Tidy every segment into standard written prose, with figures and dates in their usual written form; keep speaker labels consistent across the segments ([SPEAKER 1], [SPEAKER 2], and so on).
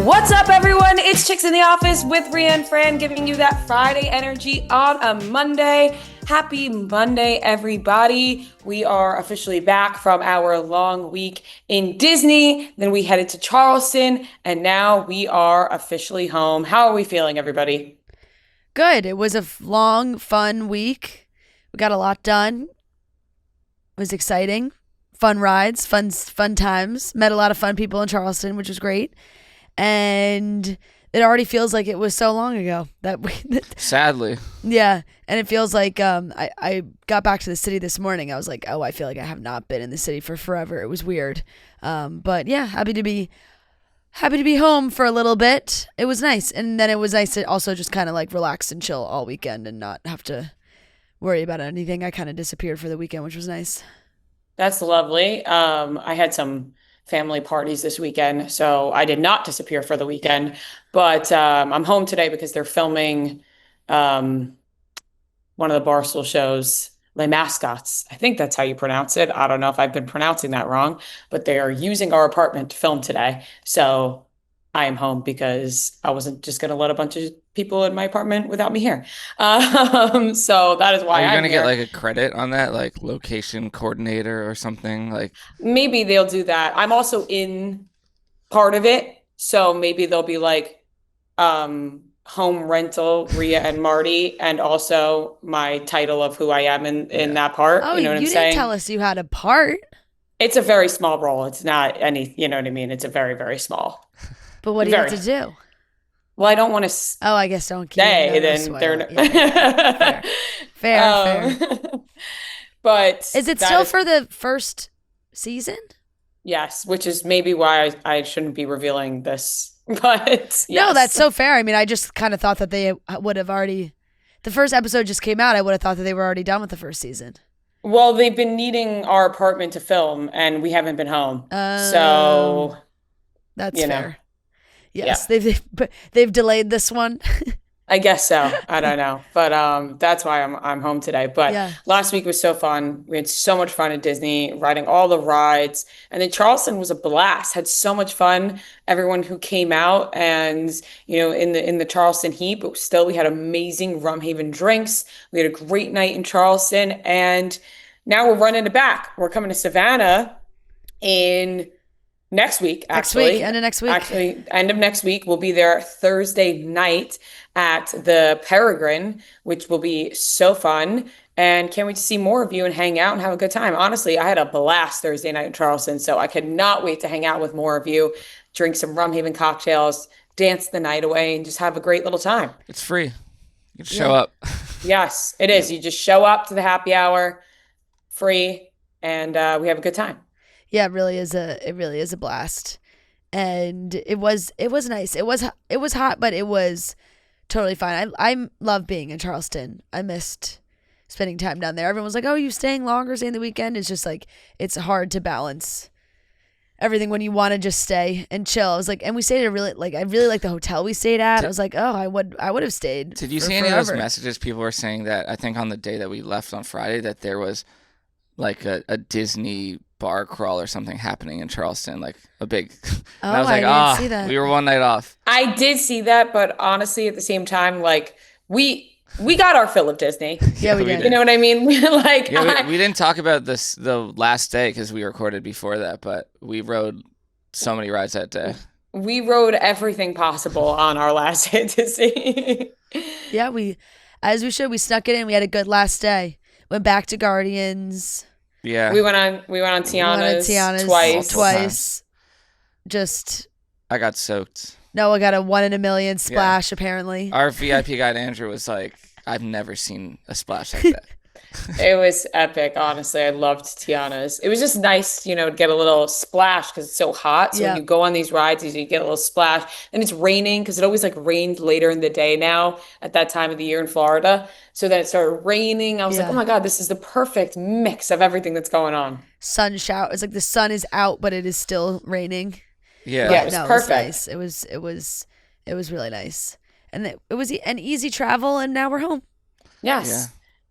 [SPEAKER 1] What's up, everyone? It's Chicks in the Office with Rhea and Fran, giving you that Friday energy on a Monday. Happy Monday, everybody. We are officially back from our long week in Disney. Then we headed to Charleston, and now we are officially home. How are we feeling, everybody?
[SPEAKER 2] Good. It was a long, fun week. We got a lot done. It was exciting. Fun rides, fun times. Met a lot of fun people in Charleston, which was great. And it already feels like it was so long ago that we
[SPEAKER 3] sadly.
[SPEAKER 2] Yeah. And it feels like I got back to the city this morning. I was like, oh, I feel like I have not been in the city for forever. It was weird. But yeah, happy to be home for a little bit. It was nice. And then it was nice to also just kind of like relax and chill all weekend and not have to worry about anything. I kind of disappeared for the weekend, which was nice.
[SPEAKER 1] That's lovely. I had some family parties this weekend, so I did not disappear for the weekend, but I'm home today because they're filming one of the Barstool shows, Les Mascots. I think that's how you pronounce it. I don't know if I've been pronouncing that wrong, but they are using our apartment to film today. So I am home because I wasn't just going to let a bunch of people in my apartment without me here. So that is why
[SPEAKER 3] I'm
[SPEAKER 1] I'm
[SPEAKER 3] going to
[SPEAKER 1] here.
[SPEAKER 3] get like a credit on that, like location coordinator or something. Like
[SPEAKER 1] maybe they'll do that. I'm also in part of it, so maybe they'll be like home rental, Rhea and Marty, and also my title of who I am in that part.
[SPEAKER 2] Oh,
[SPEAKER 1] you know what I'm
[SPEAKER 2] didn't
[SPEAKER 1] saying?
[SPEAKER 2] tell us you had a part.
[SPEAKER 1] It's a very small role. It's not any, you know what I mean? It's a very, very small.
[SPEAKER 2] But what do you have to do?
[SPEAKER 1] Well, I don't want to
[SPEAKER 2] Oh, I guess don't keep
[SPEAKER 1] stay, then they're
[SPEAKER 2] yeah. Fair.
[SPEAKER 1] But
[SPEAKER 2] is it still for the first season?
[SPEAKER 1] Yes, which is maybe why I shouldn't be revealing this. But yes.
[SPEAKER 2] No, that's so fair. I mean, I just kind of thought that they would have already. The first episode just came out. I would have thought that they were already done with the first season.
[SPEAKER 1] Well, they've been needing our apartment to film, and we haven't been home. So
[SPEAKER 2] that's fair.
[SPEAKER 1] Know.
[SPEAKER 2] Yes, yeah. they've delayed this one.
[SPEAKER 1] I guess so. I don't know, but that's why I'm home today. But Last week was so fun. We had so much fun at Disney, riding all the rides, and then Charleston was a blast. Had so much fun. Everyone who came out, and in the Charleston heat, but still we had amazing Rumhaven drinks. We had a great night in Charleston, and now we're running it back. We're coming to Savannah in next week, actually.
[SPEAKER 2] End of next week.
[SPEAKER 1] Actually, end of next week. We'll be there Thursday night at the Peregrine, which will be so fun. And can't wait to see more of you and hang out and have a good time. Honestly, I had a blast Thursday night in Charleston, so I could not wait to hang out with more of you, drink some Rumhaven cocktails, dance the night away, and just have a great little time.
[SPEAKER 3] It's free. You can show up.
[SPEAKER 1] Yes, it is. You just show up to the happy hour, free, and we have a good time.
[SPEAKER 2] Yeah, it really is a blast. And it was nice. It was hot, but it was totally fine. I love being in Charleston. I missed spending time down there. Everyone was like, "Oh, are you staying longer, staying the weekend?" It's just like it's hard to balance everything when you want to just stay and chill. I was like, and we stayed at I really like the hotel we stayed at. I was like, "Oh, I would have stayed."
[SPEAKER 3] Did you see any of those messages? People were saying that I think on the day that we left on Friday that there was like a Disney bar crawl or something happening in Charleston, like a big. And I was like,
[SPEAKER 2] didn't see that.
[SPEAKER 3] We were one night off.
[SPEAKER 1] I did see that, but honestly, at the same time, like we got our fill of Disney.
[SPEAKER 2] Yeah, we did.
[SPEAKER 1] You know what I mean?
[SPEAKER 3] We didn't talk about this the last day because we recorded before that, but we rode so many rides that day.
[SPEAKER 1] We rode everything possible on our last day at Disney.
[SPEAKER 2] Yeah, as we should. We snuck it in. We had a good last day. Went back to Guardians.
[SPEAKER 3] Yeah,
[SPEAKER 1] we went on Tiana's
[SPEAKER 2] twice. Just
[SPEAKER 3] I got soaked.
[SPEAKER 2] Noah got a 1 in a million splash. Apparently,
[SPEAKER 3] our VIP guide Andrew was like, "I've never seen a splash like that."
[SPEAKER 1] It was epic, honestly. I loved Tiana's. It was just nice, to get a little splash because it's so hot. So when you go on these rides, you get a little splash. And it's raining because it always rained later in the day now at that time of the year in Florida. So then it started raining. I was like, oh my God, this is the perfect mix of everything that's going on.
[SPEAKER 2] Sun shower. It's like the sun is out, but it is still raining.
[SPEAKER 3] Yeah,
[SPEAKER 1] it was perfect.
[SPEAKER 2] It was nice. It was really nice. And it was an easy travel, and now we're home.
[SPEAKER 1] Yes.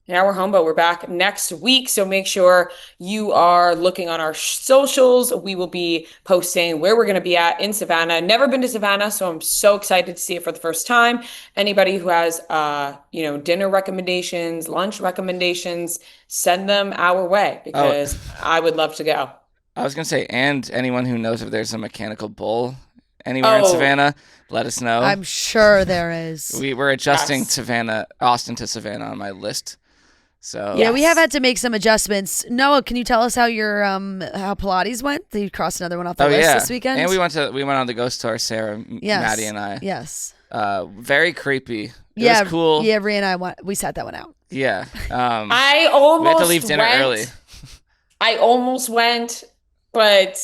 [SPEAKER 1] Now we're home, but we're back next week. So make sure you are looking on our socials. We will be posting where we're going to be at in Savannah. Never been to Savannah, so I'm so excited to see it for the first time. Anybody who has, dinner recommendations, lunch recommendations, send them our way
[SPEAKER 3] Oh,
[SPEAKER 1] because I would love to go.
[SPEAKER 3] I was gonna say, and anyone who knows if there's a mechanical bull anywhere in
[SPEAKER 1] Oh,
[SPEAKER 3] Savannah, let us know.
[SPEAKER 2] I'm sure there is.
[SPEAKER 3] We're adjusting
[SPEAKER 1] yes.
[SPEAKER 3] Austin to Savannah on my list. So
[SPEAKER 2] Yeah, we have
[SPEAKER 1] Yes.
[SPEAKER 2] had to make some adjustments. Noah, can you tell us how your how Pilates went? You crossed another one off the
[SPEAKER 3] oh
[SPEAKER 2] list
[SPEAKER 3] yeah,
[SPEAKER 2] this weekend.
[SPEAKER 3] and we went on the ghost tour. Sarah,
[SPEAKER 2] Yes.
[SPEAKER 3] Maddie, and I.
[SPEAKER 2] Yes.
[SPEAKER 3] Very creepy. It
[SPEAKER 2] Yeah,
[SPEAKER 3] was cool.
[SPEAKER 2] Yeah, Rhea and I we sat that one out.
[SPEAKER 3] Yeah.
[SPEAKER 1] I
[SPEAKER 3] We had to leave
[SPEAKER 1] almost
[SPEAKER 3] dinner
[SPEAKER 1] went.
[SPEAKER 3] early.
[SPEAKER 1] I almost went, but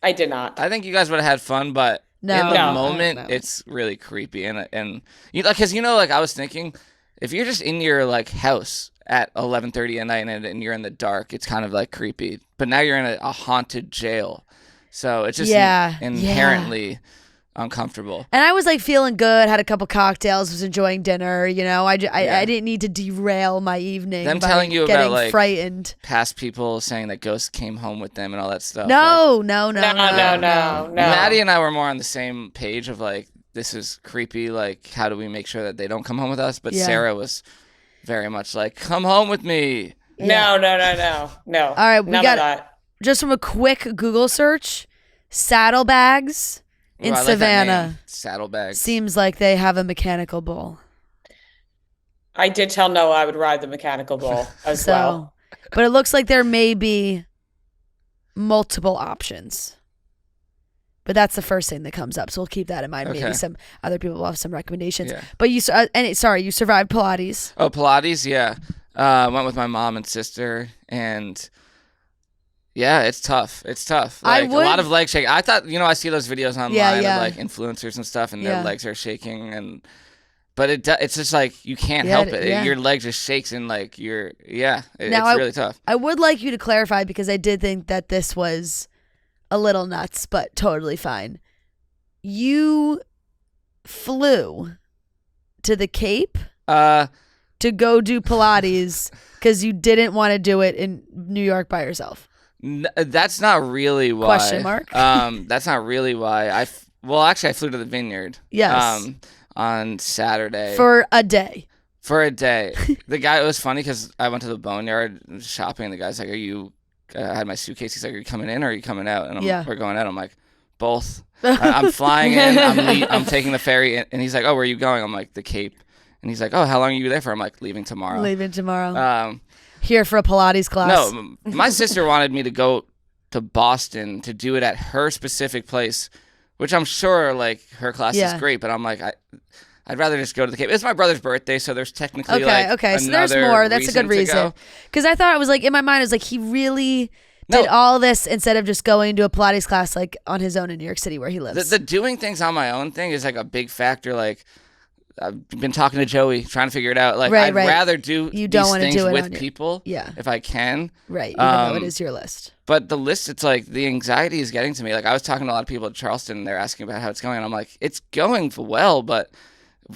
[SPEAKER 1] I did not.
[SPEAKER 3] I think you guys would have had fun, but
[SPEAKER 2] No,
[SPEAKER 3] in the
[SPEAKER 1] No.
[SPEAKER 3] moment,
[SPEAKER 2] no.
[SPEAKER 3] it's really creepy. And you like, cause like I was thinking, if you're just in your like house at 11:30 at night and you're in the dark, it's kind of like creepy. But now you're in a haunted jail, so it's just
[SPEAKER 2] Yeah,
[SPEAKER 3] inherently uncomfortable.
[SPEAKER 2] And I was like feeling good, had a couple cocktails, was enjoying dinner. I didn't need to derail my evening
[SPEAKER 3] Them
[SPEAKER 2] by
[SPEAKER 3] telling you about,
[SPEAKER 2] getting
[SPEAKER 3] like,
[SPEAKER 2] frightened.
[SPEAKER 3] Past people saying that ghosts came home with them and all that stuff.
[SPEAKER 2] No, no, no,
[SPEAKER 1] No, no, no, no.
[SPEAKER 3] Maddie and I were more on the same page of like, this is creepy. Like, how do we make sure that they don't come home with us? But
[SPEAKER 2] Yeah.
[SPEAKER 3] Sarah was very much like, come home with me.
[SPEAKER 1] No, no, no, no, no.
[SPEAKER 2] All right, we
[SPEAKER 1] None
[SPEAKER 2] got
[SPEAKER 1] of that.
[SPEAKER 2] just from a quick Google search, saddlebags in
[SPEAKER 3] Ooh, I like that
[SPEAKER 2] Savannah.
[SPEAKER 3] name. Saddlebags.
[SPEAKER 2] Seems like they have a mechanical bull.
[SPEAKER 1] I did tell Noah I would ride the mechanical bull as well.
[SPEAKER 2] But it looks like there may be multiple options. But that's the first thing that comes up, so we'll keep that in mind.
[SPEAKER 3] Okay.
[SPEAKER 2] Maybe some other people will have some recommendations.
[SPEAKER 3] Yeah.
[SPEAKER 2] But you survived Pilates.
[SPEAKER 3] Oh, Pilates, yeah. Went with my mom and sister, and yeah, it's tough. It's tough.
[SPEAKER 2] I
[SPEAKER 3] Like,
[SPEAKER 2] would-
[SPEAKER 3] a lot of leg shaking. I thought, I see those videos online
[SPEAKER 2] Yeah.
[SPEAKER 3] of like influencers and stuff, and
[SPEAKER 2] Yeah.
[SPEAKER 3] their legs are shaking, but it's just like you can't
[SPEAKER 2] Yeah,
[SPEAKER 3] help it.
[SPEAKER 2] yeah.
[SPEAKER 3] Your leg just shakes, and like it's
[SPEAKER 2] Now,
[SPEAKER 3] really tough.
[SPEAKER 2] I would like you to clarify because I did think that this was a little nuts, but totally fine. You flew to the Cape to go do Pilates because you didn't want to do it in New York by yourself.
[SPEAKER 3] That's not really why.
[SPEAKER 2] Question mark?
[SPEAKER 3] That's not really why. Well, actually, I flew to the Vineyard.
[SPEAKER 2] Yes.
[SPEAKER 3] On Saturday.
[SPEAKER 2] For a day.
[SPEAKER 3] For a day. The guy, it was funny because I went to the Boneyard shopping, and the guy's like, "Are you?" I had my suitcase. He's like, "Are you coming in or are you coming out?" And
[SPEAKER 2] Yeah.
[SPEAKER 3] we're going out. I'm like, "Both." I'm flying in. I'm taking the ferry, and he's like, "Oh, where are you going?" I'm like, "The Cape." And he's like, "Oh, how long are you there for?" I'm like, "Leaving tomorrow."
[SPEAKER 2] Leaving tomorrow.
[SPEAKER 3] Um,
[SPEAKER 2] Here for a Pilates class.
[SPEAKER 3] no, my sister wanted me to go to Boston to do it at her specific place, which I'm sure like her class
[SPEAKER 2] Yeah.
[SPEAKER 3] is great, but I'm like, I'd rather just go to the Cape. It's my brother's birthday, so there's technically
[SPEAKER 2] Okay. So there's
[SPEAKER 3] another
[SPEAKER 2] more. That's a good
[SPEAKER 3] to
[SPEAKER 2] reason.
[SPEAKER 3] go.
[SPEAKER 2] Because I thought it was like in my mind, it was like he really
[SPEAKER 3] No.
[SPEAKER 2] did all this instead of just going to a Pilates class like on his own in New York City where he lives.
[SPEAKER 3] The doing things on my own thing is like a big factor. Like I've been talking to Joey, trying to figure it out. Like
[SPEAKER 2] Right,
[SPEAKER 3] I'd
[SPEAKER 2] right.
[SPEAKER 3] rather do
[SPEAKER 2] You don't
[SPEAKER 3] these
[SPEAKER 2] wanna
[SPEAKER 3] things
[SPEAKER 2] do it
[SPEAKER 3] with
[SPEAKER 2] on your-
[SPEAKER 3] people
[SPEAKER 2] Yeah.
[SPEAKER 3] if I can.
[SPEAKER 2] Right. Even though it
[SPEAKER 3] Um,
[SPEAKER 2] is your list.
[SPEAKER 3] But the list, it's like the anxiety is getting to me. Like I was talking to a lot of people at Charleston, and they're asking about how it's going. And I'm like, it's going well, but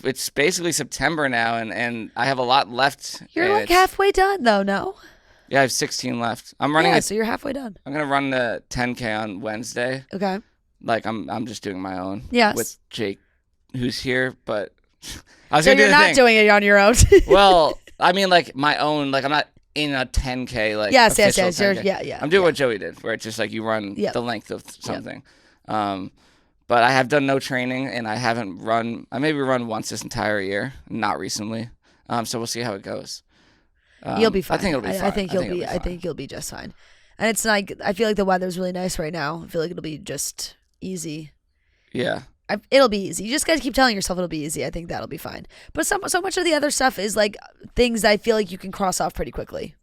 [SPEAKER 3] it's basically September now, and I have a lot left.
[SPEAKER 2] You're
[SPEAKER 3] and
[SPEAKER 2] like halfway done though, no?
[SPEAKER 3] Yeah, I have 16 left. I'm running.
[SPEAKER 2] Yeah, so you're halfway done.
[SPEAKER 3] I'm gonna run the 10K on Wednesday.
[SPEAKER 2] Okay.
[SPEAKER 3] Like I'm just doing my own.
[SPEAKER 2] Yes.
[SPEAKER 3] With Jake, who's here, but I was
[SPEAKER 2] So
[SPEAKER 3] gonna do
[SPEAKER 2] you're
[SPEAKER 3] the
[SPEAKER 2] not
[SPEAKER 3] thing.
[SPEAKER 2] doing it on your own.
[SPEAKER 3] Well, I mean, like my own. Like I'm not in a 10K. Like
[SPEAKER 2] yes.
[SPEAKER 3] official
[SPEAKER 2] You're,
[SPEAKER 3] 10K.
[SPEAKER 2] yeah.
[SPEAKER 3] I'm doing what Joey did, where it's just like you run
[SPEAKER 2] Yep.
[SPEAKER 3] the length of something. But I have done no training, and I haven't run. I maybe run once this entire year, not recently. So we'll see how it goes.
[SPEAKER 2] You'll be fine.
[SPEAKER 3] I think it'll be fine.
[SPEAKER 2] I think you'll be.
[SPEAKER 3] it'll
[SPEAKER 2] I think you'll be just fine. And it's like I feel like the weather's really nice right now. I feel like it'll be just easy.
[SPEAKER 3] Yeah.
[SPEAKER 2] It'll be easy. You just gotta keep telling yourself it'll be easy. I think that'll be fine. But so much of the other stuff is like things I feel like you can cross off pretty quickly.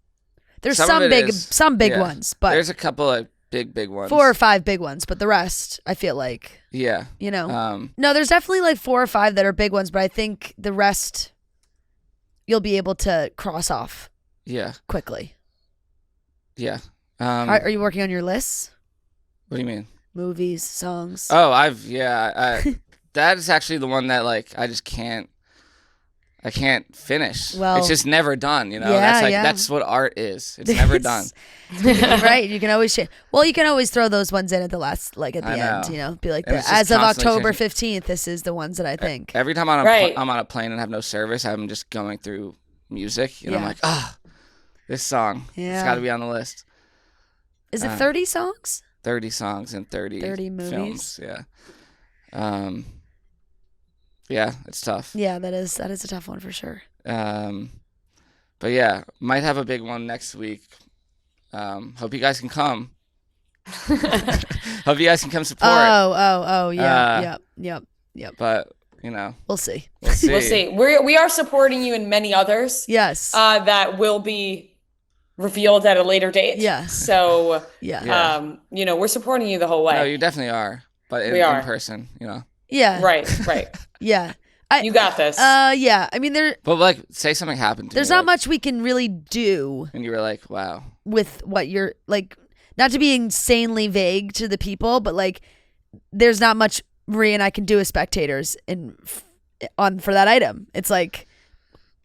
[SPEAKER 2] There's
[SPEAKER 3] Some
[SPEAKER 2] some
[SPEAKER 3] of it
[SPEAKER 2] big
[SPEAKER 3] is-
[SPEAKER 2] big
[SPEAKER 3] yeah.
[SPEAKER 2] ones, but
[SPEAKER 3] There's a couple of big ones.
[SPEAKER 2] 4 or 5 big ones. But the rest, I feel like
[SPEAKER 3] Yeah.
[SPEAKER 2] No, there's definitely like 4 or 5 that are big ones, but I think the rest you'll be able to cross off
[SPEAKER 3] Yeah.
[SPEAKER 2] quickly.
[SPEAKER 3] Yeah.
[SPEAKER 2] Are you working on your lists?
[SPEAKER 3] What do you mean?
[SPEAKER 2] Movies, songs.
[SPEAKER 3] Oh, that is actually the one that like I just can't. I can't finish.
[SPEAKER 2] Well,
[SPEAKER 3] it's just never done, you know?
[SPEAKER 2] yeah,
[SPEAKER 3] That's what art is. It's never done.
[SPEAKER 2] Right. You can always you can always throw those ones in at the last, like at the end, you know, be like, as of October 15th, this is the ones that I think.
[SPEAKER 3] Every time I'm on a plane and have no service, I'm just going through music and I'm like, this song, it's got to be on the list.
[SPEAKER 2] Is it 30 songs?
[SPEAKER 3] 30 songs and 30
[SPEAKER 2] movies.
[SPEAKER 3] Films, yeah. Yeah, it's tough.
[SPEAKER 2] Yeah, that is a tough one for sure.
[SPEAKER 3] But yeah, might have a big one next week. Hope you guys can come. Hope you guys can come support.
[SPEAKER 2] Oh, yeah, yep.
[SPEAKER 3] But you know,
[SPEAKER 2] we'll see.
[SPEAKER 1] We'll see. We are supporting you in many others.
[SPEAKER 2] Yes.
[SPEAKER 1] That will be revealed at a later date.
[SPEAKER 2] Yeah.
[SPEAKER 1] So
[SPEAKER 2] yeah.
[SPEAKER 1] you know, we're supporting you the whole way.
[SPEAKER 3] No, you definitely are. But in person, you know.
[SPEAKER 2] Yeah.
[SPEAKER 1] Right.
[SPEAKER 2] Yeah.
[SPEAKER 1] You got this.
[SPEAKER 2] Yeah. I mean,
[SPEAKER 3] But like, say something happened to
[SPEAKER 2] there's
[SPEAKER 3] me,
[SPEAKER 2] not much we can really do.
[SPEAKER 3] And you were like, wow.
[SPEAKER 2] With what you're like, not to be insanely vague to the people, but like, there's not much Marie and I can do as spectators for that item. It's like,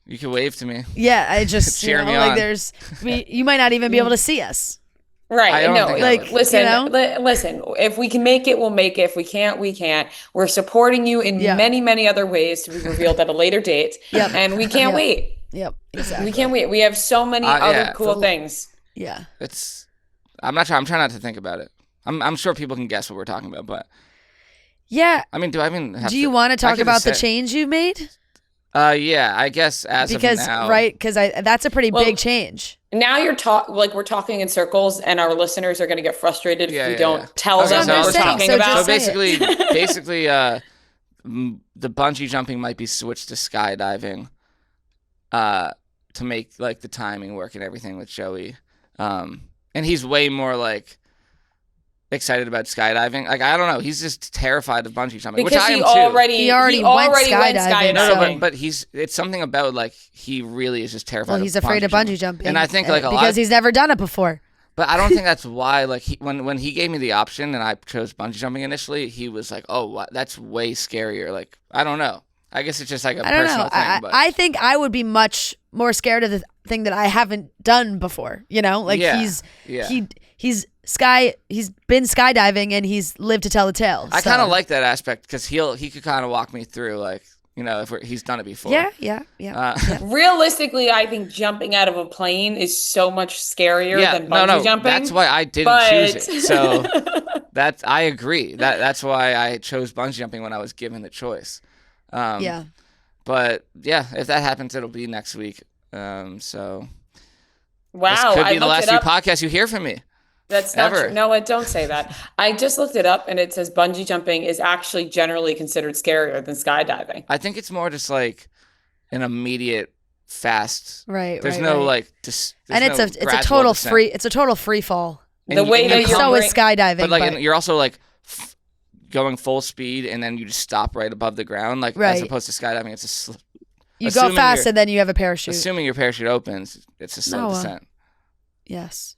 [SPEAKER 3] you can wave to me.
[SPEAKER 2] Yeah, I just
[SPEAKER 3] cheer me on.
[SPEAKER 2] Like you might not even be able to see us.
[SPEAKER 1] Right. No,
[SPEAKER 2] like,
[SPEAKER 1] listen,
[SPEAKER 2] you know?
[SPEAKER 1] Listen, if we can make it, we'll make it. If we can't, we can't. We're supporting you in many, many other ways to be revealed at a later date.
[SPEAKER 2] Yep.
[SPEAKER 1] And we can't wait.
[SPEAKER 2] Yep, exactly.
[SPEAKER 1] We can't wait. We have so many other cool things.
[SPEAKER 2] Yeah.
[SPEAKER 3] I'm trying not to think about it. I'm sure people can guess what we're talking about, but
[SPEAKER 2] yeah.
[SPEAKER 3] I mean,
[SPEAKER 2] do you want to talk about the change you made?
[SPEAKER 3] Yeah, I guess of now.
[SPEAKER 2] Right, because that's a pretty big change.
[SPEAKER 1] Now we're talking in circles, and our listeners are going to get frustrated if we don't tell them what we're talking about.
[SPEAKER 3] So basically, the bungee jumping might be switched to skydiving, to make like the timing work and everything with Joey, and he's way more like excited about skydiving. Like, I don't know, he's just terrified of bungee jumping,
[SPEAKER 1] because
[SPEAKER 3] which I am
[SPEAKER 1] too.
[SPEAKER 2] He already went skydiving.
[SPEAKER 3] No, but it's something about like he really is just terrified.
[SPEAKER 2] Well, he's afraid of bungee jumping,
[SPEAKER 3] and I think like
[SPEAKER 2] because he's never done it before.
[SPEAKER 3] But I don't think that's why. Like when he gave me the option and I chose bungee jumping initially, he was like, "Oh, that's way scarier." Like, I don't know. I guess it's just like a personal thing. But
[SPEAKER 2] I think I would be much more scared of the thing that I haven't done before. You know, like he's been skydiving and he's lived to tell the tale.
[SPEAKER 3] I kind of like that aspect because he could kind of walk me through, like, you know, if he's done it before.
[SPEAKER 2] Yeah.
[SPEAKER 1] Realistically, I think jumping out of a plane is so much scarier than bungee jumping.
[SPEAKER 3] That's why I didn't choose it. So I agree. That's why I chose bungee jumping when I was given the choice. But yeah, if that happens, it'll be next week. So
[SPEAKER 1] wow,
[SPEAKER 3] this could be the last few podcasts you hear from me.
[SPEAKER 1] That's not true. No, don't say that. I just looked it up, and it says bungee jumping is actually generally considered scarier than skydiving.
[SPEAKER 3] I think it's more just like an immediate, fast.
[SPEAKER 2] Right.
[SPEAKER 3] There's no like.
[SPEAKER 2] It's a total free fall.
[SPEAKER 1] The way that
[SPEAKER 2] so is skydiving,
[SPEAKER 3] but like you're also like going full speed, and then you just stop right above the ground, like as opposed to skydiving, it's a.
[SPEAKER 2] You go fast, and then you have a parachute.
[SPEAKER 3] Assuming your parachute opens, it's a slow descent.
[SPEAKER 2] Yes.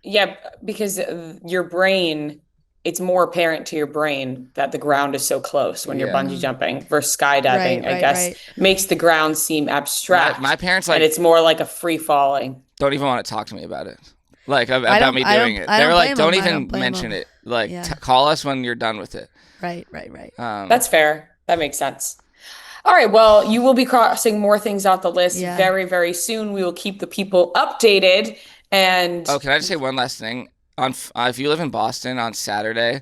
[SPEAKER 1] Yeah, because your brain, it's more apparent to your brain that the ground is so close when you're bungee jumping versus skydiving. I guess makes the ground seem abstract.
[SPEAKER 3] My parents
[SPEAKER 1] and it's more like a free falling.
[SPEAKER 3] Don't even want to talk to me about it. Like about me doing it. They were like, don't even mention it. Like call us when you're done with it.
[SPEAKER 2] Right.
[SPEAKER 1] That's fair. That makes sense. All right. Well, you will be crossing more things off the list very, very soon. We will keep the people updated. And
[SPEAKER 3] can I just say one last thing? If you live in Boston on Saturday,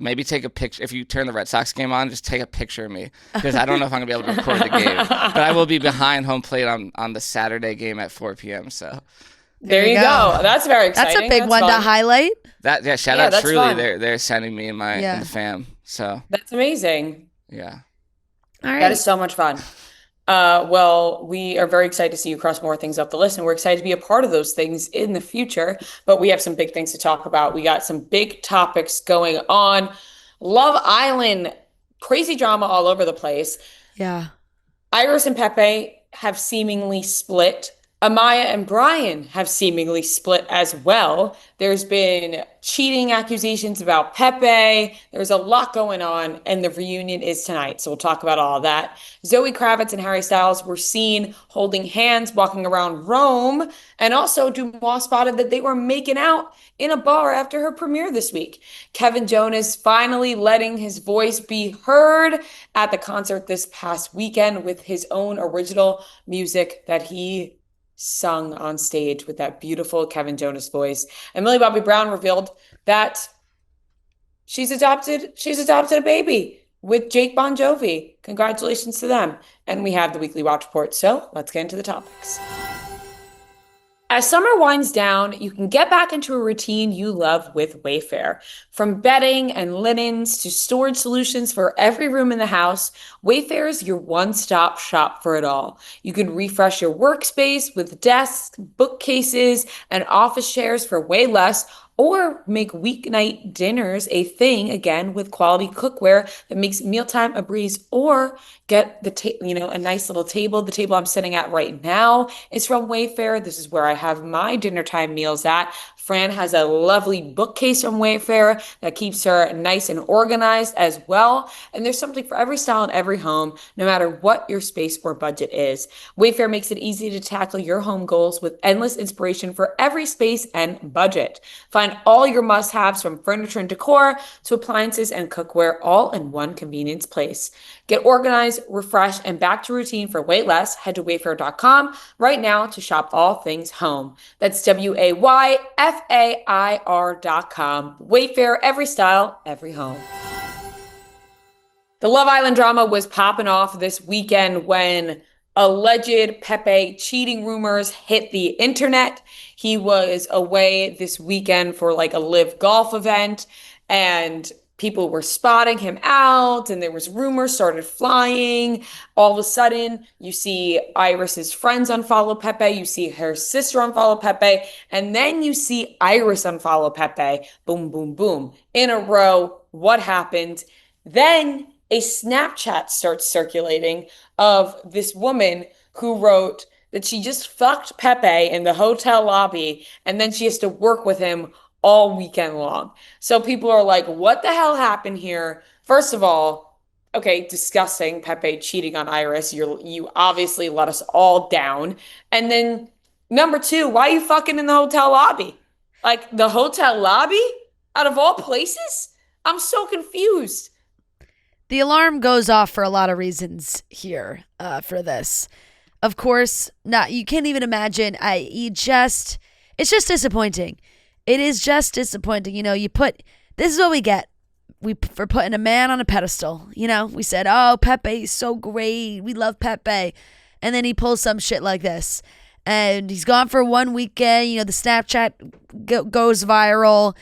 [SPEAKER 3] maybe take a picture. If you turn the Red Sox game on, just take a picture of me, because I don't know if I'm gonna be able to record the game, but I will be behind home plate on the Saturday game at 4 p.m. So
[SPEAKER 1] there you go. That's very exciting.
[SPEAKER 2] That's a big one to highlight.
[SPEAKER 3] Shout out Truly. They're sending me in the fam. So
[SPEAKER 1] that's amazing.
[SPEAKER 3] Yeah.
[SPEAKER 2] All right.
[SPEAKER 1] That is so much fun. Well, we are very excited to see you cross more things off the list, and we're excited to be a part of those things in the future. But we have some big things to talk about. We got some big topics going on. Love Island, crazy drama all over the place.
[SPEAKER 2] Yeah.
[SPEAKER 1] Iris and Pepe have seemingly split. Amaya and Brian have seemingly split as well. There's been cheating accusations about Pepe. There's a lot going on, and the reunion is tonight. So we'll talk about all of that. Zoe Kravitz and Harry Styles were seen holding hands walking around Rome. And also, Dumois spotted that they were making out in a bar after her premiere this week. Kevin Jonas finally letting his voice be heard at the concert this past weekend with his own original music that he sung on stage with that beautiful Kevin Jonas voice. And Millie Bobby Brown revealed that she's adopted a baby with Jake Bongiovi. Congratulations to them. And we have the weekly watch report. So let's get into the topics. As summer winds down, you can get back into a routine you love with Wayfair. From bedding and linens to storage solutions for every room in the house, Wayfair is your one-stop shop for it all. You can refresh your workspace with desks, bookcases, and office chairs for way less, or make weeknight dinners a thing again with quality cookware that makes mealtime a breeze, or get a nice little table. The table I'm sitting at right now is from Wayfair. This is where I have my dinner time meals at. Fran has a lovely bookcase from Wayfair that keeps her nice and organized as well. And there's something for every style in every home, no matter what your space or budget is. Wayfair makes it easy to tackle your home goals with endless inspiration for every space and budget. Find all your must-haves from furniture and decor to appliances and cookware all in one convenience place. Get organized, refreshed, and back to routine for way less. Head to wayfair.com right now to shop all things home. That's WAYFAIR.com. Wayfair, every style, every home. The Love Island drama was popping off this weekend when alleged Pepe cheating rumors hit the internet. He was away this weekend for like a live golf event, and people were spotting him out, and there was rumors started flying. All of a sudden, you see Iris's friends unfollow Pepe, you see her sister unfollow Pepe, and then you see Iris unfollow Pepe. Boom, boom, boom. In a row, what happened? Then a Snapchat starts circulating of this woman who wrote that she just fucked Pepe in the hotel lobby, and then she has to work with him all weekend long. So people are like, what the hell happened here? First of all, okay, disgusting, Pepe cheating on Iris. You obviously let us all down. And then number two, why are you fucking in the hotel lobby? Like the hotel lobby? Out of all places? I'm so confused.
[SPEAKER 2] The alarm goes off for a lot of reasons here for this. Of course, you can't even imagine. It's just disappointing. It is just disappointing. This is what we get. For putting a man on a pedestal. We said, oh, Pepe's so great. We love Pepe. And then he pulls some shit like this. And he's gone for one weekend. The Snapchat goes viral.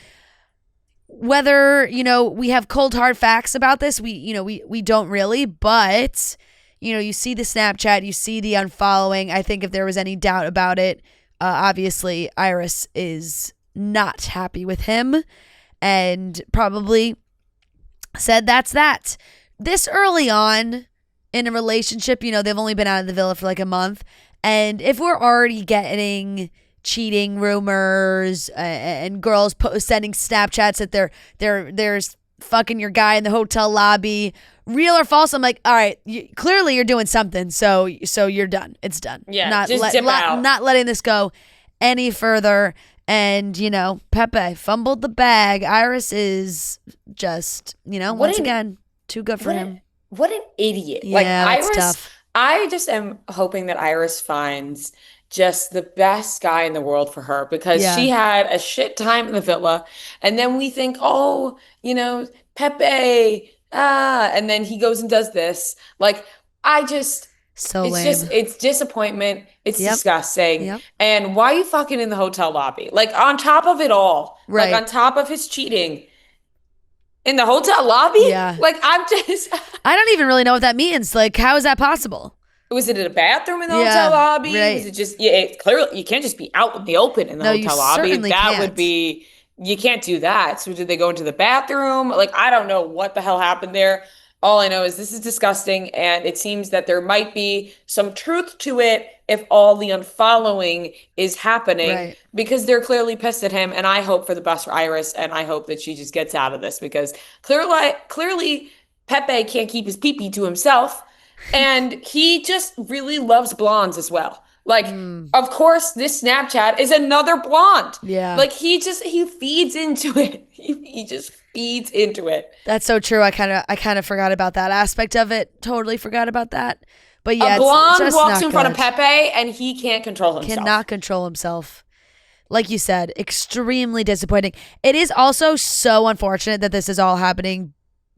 [SPEAKER 2] Whether, we have cold hard facts about this, we don't really, but, you see the Snapchat, you see the unfollowing. I think if there was any doubt about it, obviously Iris is not happy with him and probably said that's that. This early on in a relationship, they've only been out of the villa for like a month. And if we're already getting cheating rumors and girls sending Snapchats that they're fucking your guy in the hotel lobby, real or false, I'm like, all right, clearly you're doing something, so you're done. It's done.
[SPEAKER 1] Yeah, just dip out.
[SPEAKER 2] Not letting this go any further. And Pepe fumbled the bag. Iris is just once again too good for him.
[SPEAKER 1] What an idiot!
[SPEAKER 2] Yeah,
[SPEAKER 1] like
[SPEAKER 2] that's
[SPEAKER 1] Iris,
[SPEAKER 2] tough.
[SPEAKER 1] I just am hoping that Iris finds just the best guy in the world for her, because she had a shit time in the villa. And then we think, oh, Pepe, and then he goes and does this. Like,
[SPEAKER 2] So
[SPEAKER 1] it's
[SPEAKER 2] lame.
[SPEAKER 1] it's disappointment. It's disgusting.
[SPEAKER 2] Yep.
[SPEAKER 1] And why are you fucking in the hotel lobby? Like, on top of it all,
[SPEAKER 2] Right.
[SPEAKER 1] like on top of his cheating in the hotel lobby?
[SPEAKER 2] Yeah.
[SPEAKER 1] Like,
[SPEAKER 2] I don't even really know what that means. Like, how is that possible?
[SPEAKER 1] Was it in a bathroom in the hotel lobby?
[SPEAKER 2] Right.
[SPEAKER 1] Was it just, clearly, you can't just be out in the open in the hotel lobby.
[SPEAKER 2] Certainly
[SPEAKER 1] That
[SPEAKER 2] can't.
[SPEAKER 1] would be, you can't do that. So did they go into the bathroom? Like, I don't know what the hell happened there. All I know is this is disgusting, and it seems that there might be some truth to it if all the unfollowing is happening
[SPEAKER 2] Right.
[SPEAKER 1] because they're clearly pissed at him. And I hope for the best for Iris, and I hope that she just gets out of this because clearly Pepe can't keep his pee-pee to himself, and he just really loves blondes as well. Like,
[SPEAKER 2] Mm,
[SPEAKER 1] of course, this Snapchat is another blonde.
[SPEAKER 2] yeah.
[SPEAKER 1] Like he feeds into it. He just feeds into it.
[SPEAKER 2] That's so true. I kind of forgot about that aspect of it. Totally forgot about that. But yeah,
[SPEAKER 1] A
[SPEAKER 2] it's
[SPEAKER 1] blonde
[SPEAKER 2] just
[SPEAKER 1] walks
[SPEAKER 2] not
[SPEAKER 1] in front of
[SPEAKER 2] good.
[SPEAKER 1] Pepe and he can't control himself.
[SPEAKER 2] Cannot control himself. Like you said, extremely disappointing. It is also so unfortunate that this is all happening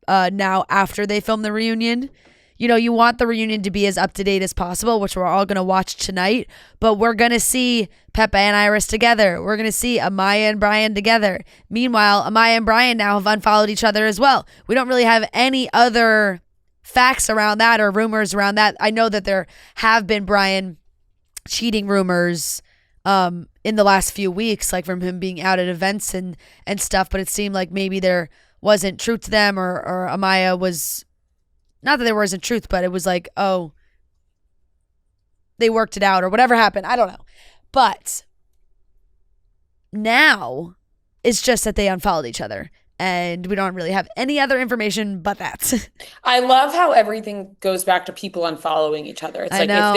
[SPEAKER 2] now after they film the reunion. You know, you want the reunion to be as up to date as possible, which we're all going to watch tonight. But we're going to see Pepe and Iris together. We're going to see Amaya and Bryan together. Meanwhile, Amaya and Bryan now have unfollowed each other as well. We don't really have any other facts around that or rumors around that. I know that there have been Bryan cheating rumors in the last few weeks, like from him being out at events and stuff. But it seemed like maybe there wasn't truth to them, or Amaya was. Not that there wasn't truth, but it was like, oh, they worked it out or whatever happened. I don't know. But now it's just that they unfollowed each other. And we don't really have any other information but that.
[SPEAKER 1] I love how everything goes back to people unfollowing each other. It's
[SPEAKER 2] I
[SPEAKER 1] like
[SPEAKER 2] know.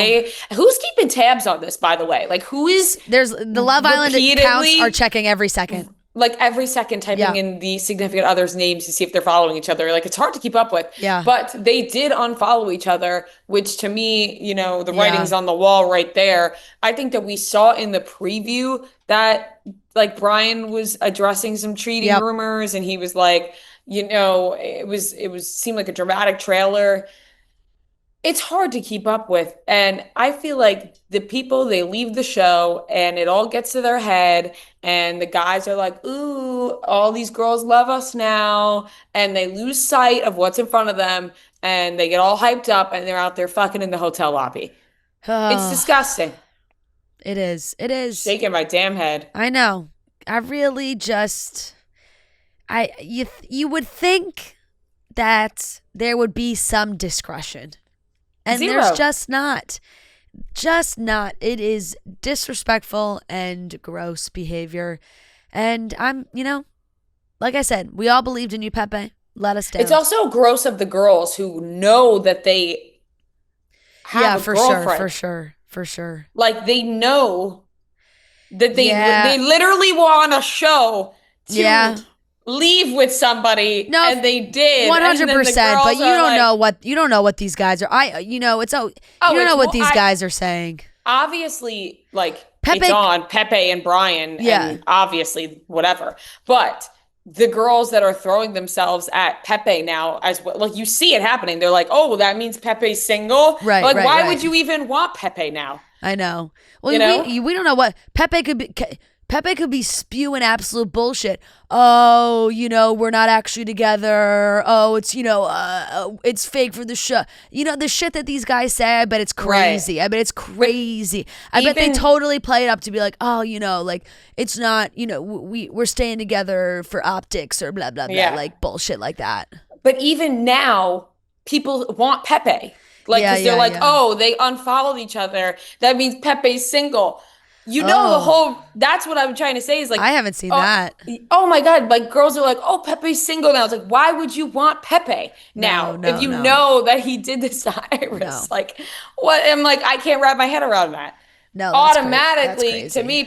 [SPEAKER 1] who's keeping tabs on this, by the way? Like who is
[SPEAKER 2] There's the Love Island accounts
[SPEAKER 1] repeatedly
[SPEAKER 2] are checking every second.
[SPEAKER 1] like every second typing
[SPEAKER 2] Yeah.
[SPEAKER 1] in the significant other's names to see if they're following each other. Like it's hard to keep up with.
[SPEAKER 2] Yeah.
[SPEAKER 1] But they did unfollow each other, which to me, the
[SPEAKER 2] Yeah.
[SPEAKER 1] writing's on the wall right there. I think that we saw in the preview that like Bryan was addressing some cheating
[SPEAKER 2] Yep.
[SPEAKER 1] rumors and he was like, it was seemed like a dramatic trailer. It's hard to keep up with. And I feel like the people, they leave the show and it all gets to their head. And the guys are like, ooh, all these girls love us now. And they lose sight of what's in front of them. And they get all hyped up and they're out there fucking in the hotel lobby. It's disgusting.
[SPEAKER 2] It is. It is.
[SPEAKER 1] Shaking my damn head.
[SPEAKER 2] I know. I really just you would think that there would be some discretion. And
[SPEAKER 1] Zero.
[SPEAKER 2] there's just not. Just not. It is disrespectful and gross behavior. And I'm, like I said, we all believed in you, Pepe. Let us down.
[SPEAKER 1] It's also gross of the girls who know that they have a
[SPEAKER 2] for
[SPEAKER 1] girlfriend.
[SPEAKER 2] sure. For sure.
[SPEAKER 1] Like they know that they
[SPEAKER 2] Yeah.
[SPEAKER 1] literally were on a show to
[SPEAKER 2] Yeah.
[SPEAKER 1] leave with somebody,
[SPEAKER 2] No,
[SPEAKER 1] and they did
[SPEAKER 2] 100%. But you don't know what these guys are. You don't
[SPEAKER 1] it's
[SPEAKER 2] know what
[SPEAKER 1] well,
[SPEAKER 2] these guys are saying.
[SPEAKER 1] obviously like
[SPEAKER 2] Pepe-
[SPEAKER 1] it's on Pepe and Bryan,
[SPEAKER 2] Yeah.
[SPEAKER 1] and obviously whatever. But the girls that are throwing themselves at Pepe now, as well, like you see it happening. They're like, oh, well, that means Pepe's single.
[SPEAKER 2] Right,
[SPEAKER 1] Like,
[SPEAKER 2] right,
[SPEAKER 1] why
[SPEAKER 2] right.
[SPEAKER 1] would you even want Pepe now?
[SPEAKER 2] I know. Well,
[SPEAKER 1] You know?
[SPEAKER 2] we don't know what Pepe could be. Pepe could be spewing absolute bullshit. Oh, we're not actually together. Oh, it's it's fake for the show. The shit that these guys say. I bet it's crazy.
[SPEAKER 1] Right.
[SPEAKER 2] I bet it's crazy. I bet they
[SPEAKER 1] even-
[SPEAKER 2] totally play it up to be like, oh, like it's not. We're staying together for optics or blah blah blah.
[SPEAKER 1] Yeah.
[SPEAKER 2] Like bullshit like that.
[SPEAKER 1] But even now, people want Pepe. Like,
[SPEAKER 2] Yeah,
[SPEAKER 1] because they're
[SPEAKER 2] yeah,
[SPEAKER 1] like,
[SPEAKER 2] yeah.
[SPEAKER 1] oh, they unfollowed each other. That means Pepe's single. That's what I'm trying to say is like,
[SPEAKER 2] I haven't seen that.
[SPEAKER 1] oh my God, like girls are like, oh, Pepe's single now. It's like, why would you want Pepe now?
[SPEAKER 2] No,
[SPEAKER 1] if you
[SPEAKER 2] no.
[SPEAKER 1] know that he did this to Iris,
[SPEAKER 2] No.
[SPEAKER 1] like, what? I'm like, I can't wrap my head around that.
[SPEAKER 2] No, that's
[SPEAKER 1] Automatically,
[SPEAKER 2] crazy.
[SPEAKER 1] to me,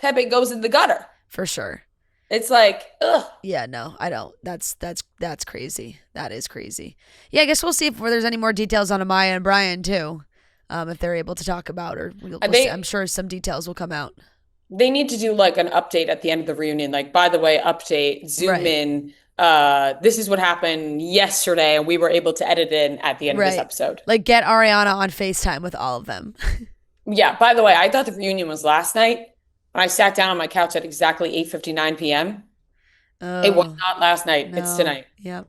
[SPEAKER 1] Pepe goes in the gutter.
[SPEAKER 2] For sure.
[SPEAKER 1] It's like, ugh.
[SPEAKER 2] Yeah, no, I don't. That's crazy. That is crazy. Yeah, I guess we'll see if there's any more details on Amaya and Bryan too, if they're able to talk about, or we'll see. I'm sure some details will come out.
[SPEAKER 1] They need to do like an update at the end of the reunion. Like, by the way, update, zoom
[SPEAKER 2] Right.
[SPEAKER 1] in. This is what happened yesterday, and we were able to edit in at the end of this
[SPEAKER 2] Right.
[SPEAKER 1] episode.
[SPEAKER 2] Like, get Ariana on FaceTime with all of them.
[SPEAKER 1] Yeah, by the way, I thought the reunion was last night. When I sat down on my couch at exactly 8:59 p.m. It was not last night. It's
[SPEAKER 2] No.
[SPEAKER 1] tonight.
[SPEAKER 2] Yep.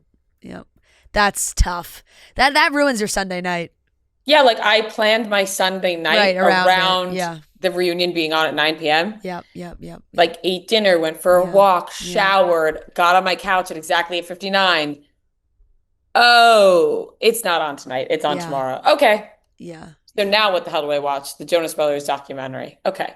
[SPEAKER 2] That's tough. That ruins your Sunday night.
[SPEAKER 1] Yeah, like I planned my Sunday night
[SPEAKER 2] Right, around it.
[SPEAKER 1] around
[SPEAKER 2] Yeah.
[SPEAKER 1] the reunion being on at 9 p.m.
[SPEAKER 2] Yep.
[SPEAKER 1] Like ate dinner, went for a
[SPEAKER 2] Yeah,
[SPEAKER 1] walk,
[SPEAKER 2] yeah.
[SPEAKER 1] showered, got on my couch at exactly 8:59. Oh, it's not on tonight. It's on
[SPEAKER 2] Yeah.
[SPEAKER 1] tomorrow. Okay.
[SPEAKER 2] Yeah.
[SPEAKER 1] So now what the hell do I watch? The Jonas Brothers documentary. Okay.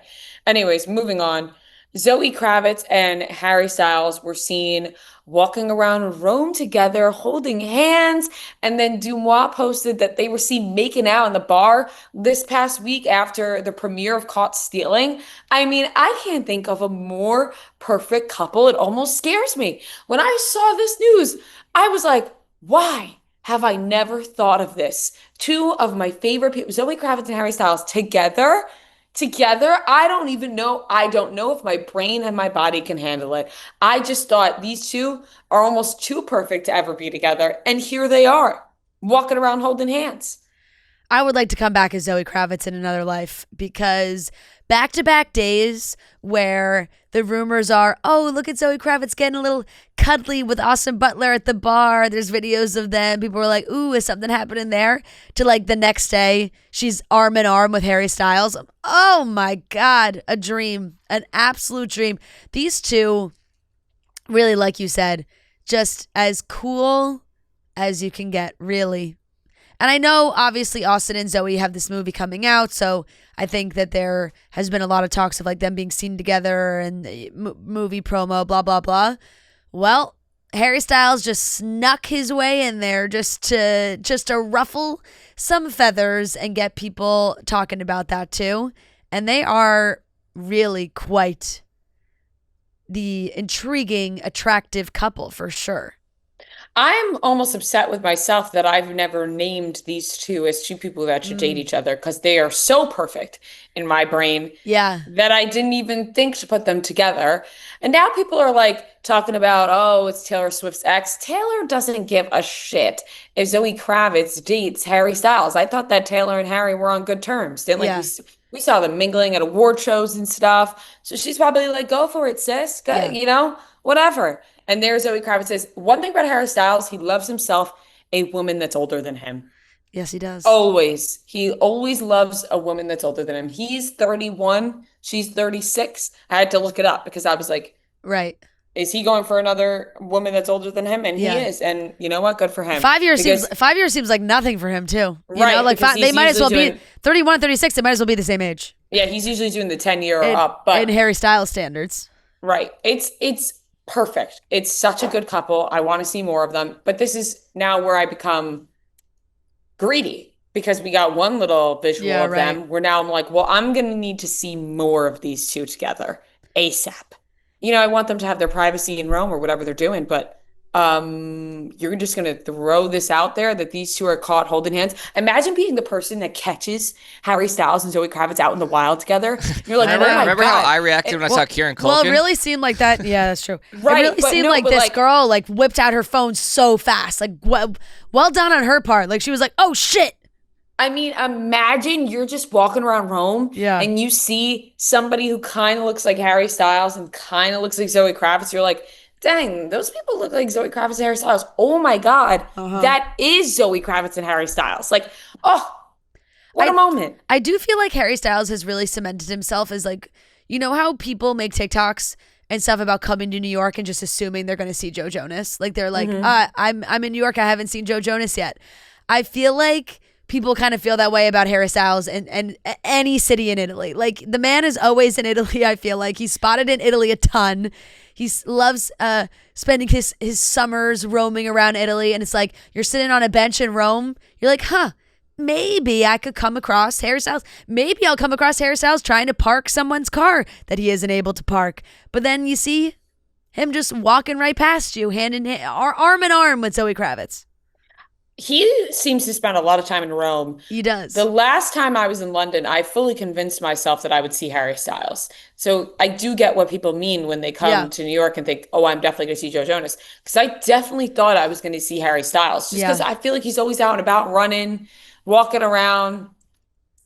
[SPEAKER 1] Anyways, moving on. Zoe Kravitz and Harry Styles were seen walking around Rome together, holding hands. And then Dumois posted that they were seen making out in the bar this past week after the premiere of Caught Stealing. I mean, I can't think of a more perfect couple. It almost scares me. When I saw this news, I was like, why have I never thought of this? Two of my favorite people, Zoe Kravitz and Harry Styles, together. I don't even know. I don't know if my brain and my body can handle it. I just thought these two are almost too perfect to ever be together. And here they are, walking around holding hands.
[SPEAKER 2] I would like to come back as Zoe Kravitz in another life, because back-to-back days where the rumors are, oh, look at Zoe Kravitz getting a little cuddly with Austin Butler at the bar. There's videos of them. People were like, ooh, is something happening there? To like the next day, she's arm in arm with Harry Styles. Oh my God, a dream, an absolute dream. These two, really, like you said, just as cool as you can get, really. And I know, obviously, Austin and Zoe have this movie coming out, so I think that there has been a lot of talks of like them being seen together and the movie promo, blah, blah, blah. Well, Harry Styles just snuck his way in there just to ruffle some feathers and get people talking about that too. And they are really quite the intriguing, attractive couple for sure.
[SPEAKER 1] I'm almost upset with myself that I've never named these two as two people that should date each other because they are so perfect in my brain
[SPEAKER 2] Yeah.
[SPEAKER 1] that I didn't even think to put them together. And now people are like talking about, oh, it's Taylor Swift's ex. Taylor doesn't give a shit if Zoe Kravitz dates Harry Styles. I thought that Taylor and Harry were on good terms. Didn't like
[SPEAKER 2] Yeah.
[SPEAKER 1] we saw them mingling at award shows and stuff. So she's probably like, go for it, sis. Go,
[SPEAKER 2] Yeah.
[SPEAKER 1] you know, whatever. And there's Zoe Kravitz says, one thing about Harry Styles, he loves himself a woman that's older than him.
[SPEAKER 2] Yes, he does.
[SPEAKER 1] Always. He always loves a woman that's older than him. He's 31, she's 36. I had to look it up because I was like,
[SPEAKER 2] Right.
[SPEAKER 1] is he going for another woman that's older than him? And
[SPEAKER 2] Yeah.
[SPEAKER 1] he is. And you know what? Good for him.
[SPEAKER 2] 5 years
[SPEAKER 1] Because-
[SPEAKER 2] 5 years seems like nothing for him too. You
[SPEAKER 1] Right,
[SPEAKER 2] know, like
[SPEAKER 1] because
[SPEAKER 2] they
[SPEAKER 1] he's
[SPEAKER 2] might as well
[SPEAKER 1] usually
[SPEAKER 2] be
[SPEAKER 1] doing-
[SPEAKER 2] 31 and 36. They might as well be the same age.
[SPEAKER 1] Yeah, he's usually doing the 10-year
[SPEAKER 2] In,
[SPEAKER 1] up. But
[SPEAKER 2] in Harry Styles standards.
[SPEAKER 1] right. It's perfect. It's such a good couple. I want to see more of them. But this is now where I become greedy because we got one little visual
[SPEAKER 2] Yeah,
[SPEAKER 1] of
[SPEAKER 2] right.
[SPEAKER 1] them where now I'm like, well, I'm going to need to see more of these two together ASAP. You know, I want them to have their privacy in Rome or whatever they're doing, but you're just going to throw this out there that these two are caught holding hands. Imagine being the person that catches Harry Styles and Zoe Kravitz out in the wild together. You're like,
[SPEAKER 2] I
[SPEAKER 1] oh
[SPEAKER 2] know.
[SPEAKER 1] my
[SPEAKER 3] Remember
[SPEAKER 1] God.
[SPEAKER 3] how I reacted when I saw Kieran Culkin?
[SPEAKER 2] Well, it really seemed like that. Yeah, that's true.
[SPEAKER 1] Right,
[SPEAKER 2] It really
[SPEAKER 1] but
[SPEAKER 2] seemed
[SPEAKER 1] no,
[SPEAKER 2] like
[SPEAKER 1] but
[SPEAKER 2] this
[SPEAKER 1] like-
[SPEAKER 2] girl like whipped out her phone so fast. Like, well done on her part. Like she was like, oh shit.
[SPEAKER 1] I mean, imagine you're just walking around Rome
[SPEAKER 2] Yeah.
[SPEAKER 1] and you see somebody who kind of looks like Harry Styles and kind of looks like Zoe Kravitz. You're like, dang, those people look like Zoe Kravitz and Harry Styles. Oh my God, that is Zoe Kravitz and Harry Styles. Like, oh, what a moment.
[SPEAKER 2] I do feel like Harry Styles has really cemented himself as like, you know how people make TikToks and stuff about coming to New York and just assuming they're going to see Joe Jonas. Like they're like, I'm in New York. I haven't seen Joe Jonas yet. I feel like people kind of feel that way about Harry Styles and any city in Italy. Like the man is always in Italy. I feel like he's spotted in Italy a ton. He loves spending his summers roaming around Italy. And it's like you're sitting on a bench in Rome. You're like, huh, maybe I could come across Harry Styles. Maybe I'll come across Harry Styles trying to park someone's car that he isn't able to park. But then you see him just walking right past you, hand in hand, arm in arm with Zoe Kravitz.
[SPEAKER 1] He seems to spend a lot of time in Rome.
[SPEAKER 2] He does.
[SPEAKER 1] The last time I was in London, I fully convinced myself that I would see Harry Styles. So I do get what people mean when they come to New York and think, oh, I'm definitely going to see Joe Jonas. Because I definitely thought I was going to see Harry Styles. Just because I feel like he's always out and about running, walking around,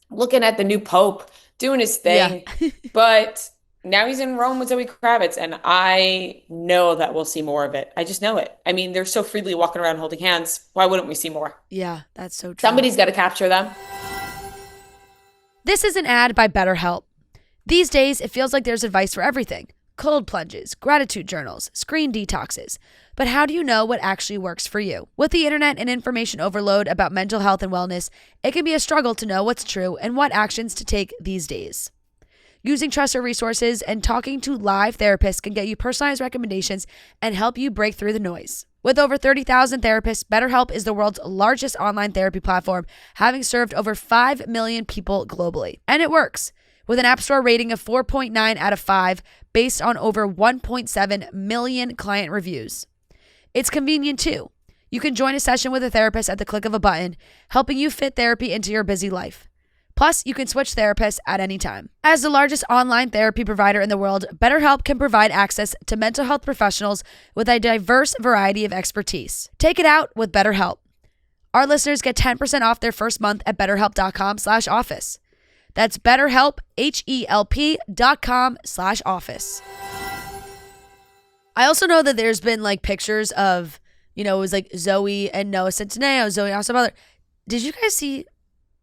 [SPEAKER 1] looking at the new Pope, doing his thing.
[SPEAKER 2] Yeah.
[SPEAKER 1] But now he's in Rome with Zoe Kravitz, and I know that we'll see more of it. I just know it. I mean, they're so freely walking around holding hands. Why wouldn't we see more?
[SPEAKER 2] Yeah, that's so true.
[SPEAKER 1] Somebody's got to capture them.
[SPEAKER 2] This is an ad by BetterHelp. These days, it feels like there's advice for everything. cold plunges, gratitude journals, screen detoxes. But how do you know what actually works for you? With the internet and information overload about mental health and wellness, it can be a struggle to know what's true and what actions to take these days. Using trusted resources and talking to live therapists can get you personalized recommendations and help you break through the noise. With over 30,000 therapists, BetterHelp is the world's largest online therapy platform, having served over 5 million people globally. And it works. With an App Store rating of 4.9 out of 5 based on over 1.7 million client reviews. It's convenient too. You can join a session with a therapist at the click of a button, helping you fit therapy into your busy life. Plus, you can switch therapists at any time. As the largest online therapy provider in the world, BetterHelp can provide access to mental health professionals with a diverse variety of expertise. Take it out with BetterHelp. Our listeners get 10% off their first month at betterhelp.com/office. That's BetterHelp, HELP.com/office. I also know that there's been like pictures of, it was like Zoe and Noah Centineo, Zoe also brother. Did you guys see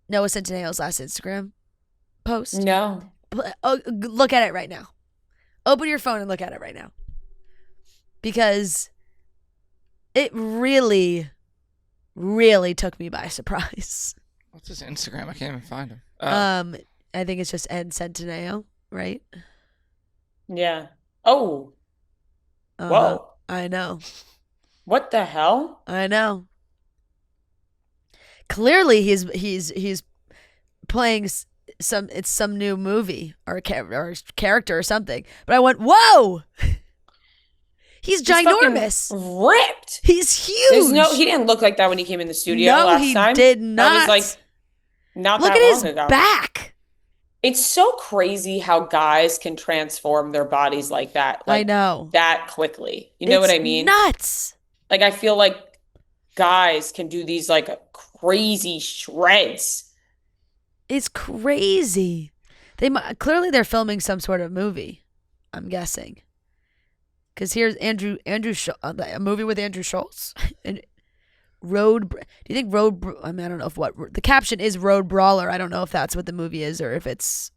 [SPEAKER 2] Noah Centineo's last Instagram post?
[SPEAKER 1] No.
[SPEAKER 2] Oh, look at it right now. Open your phone and look at it right now. Because it really, really took me by surprise.
[SPEAKER 3] What's his Instagram? I can't even find him.
[SPEAKER 2] I think it's just N Centineo, right?
[SPEAKER 1] Yeah. Oh. Whoa.
[SPEAKER 2] I know.
[SPEAKER 1] What the hell?
[SPEAKER 2] I know. Clearly, he's playing some new movie or character or something. But I went, whoa! He's ginormous.
[SPEAKER 1] Ripped.
[SPEAKER 2] He's huge.
[SPEAKER 1] He didn't look like that when he came in the studio last time.
[SPEAKER 2] No, he did not.
[SPEAKER 1] That was like not
[SPEAKER 2] look
[SPEAKER 1] that
[SPEAKER 2] at
[SPEAKER 1] long
[SPEAKER 2] his
[SPEAKER 1] ago.
[SPEAKER 2] back.
[SPEAKER 1] It's so crazy how guys can transform their bodies like that.
[SPEAKER 2] I know.
[SPEAKER 1] That quickly. You know what I mean?
[SPEAKER 2] Nuts.
[SPEAKER 1] Like, I feel like guys can do these like crazy shreds.
[SPEAKER 2] It's crazy. Clearly they're filming some sort of movie, I'm guessing. Because here's a movie with Andrew Schultz. And do you think I don't know if the caption is Road Brawler. I don't know if that's what the movie is or if it's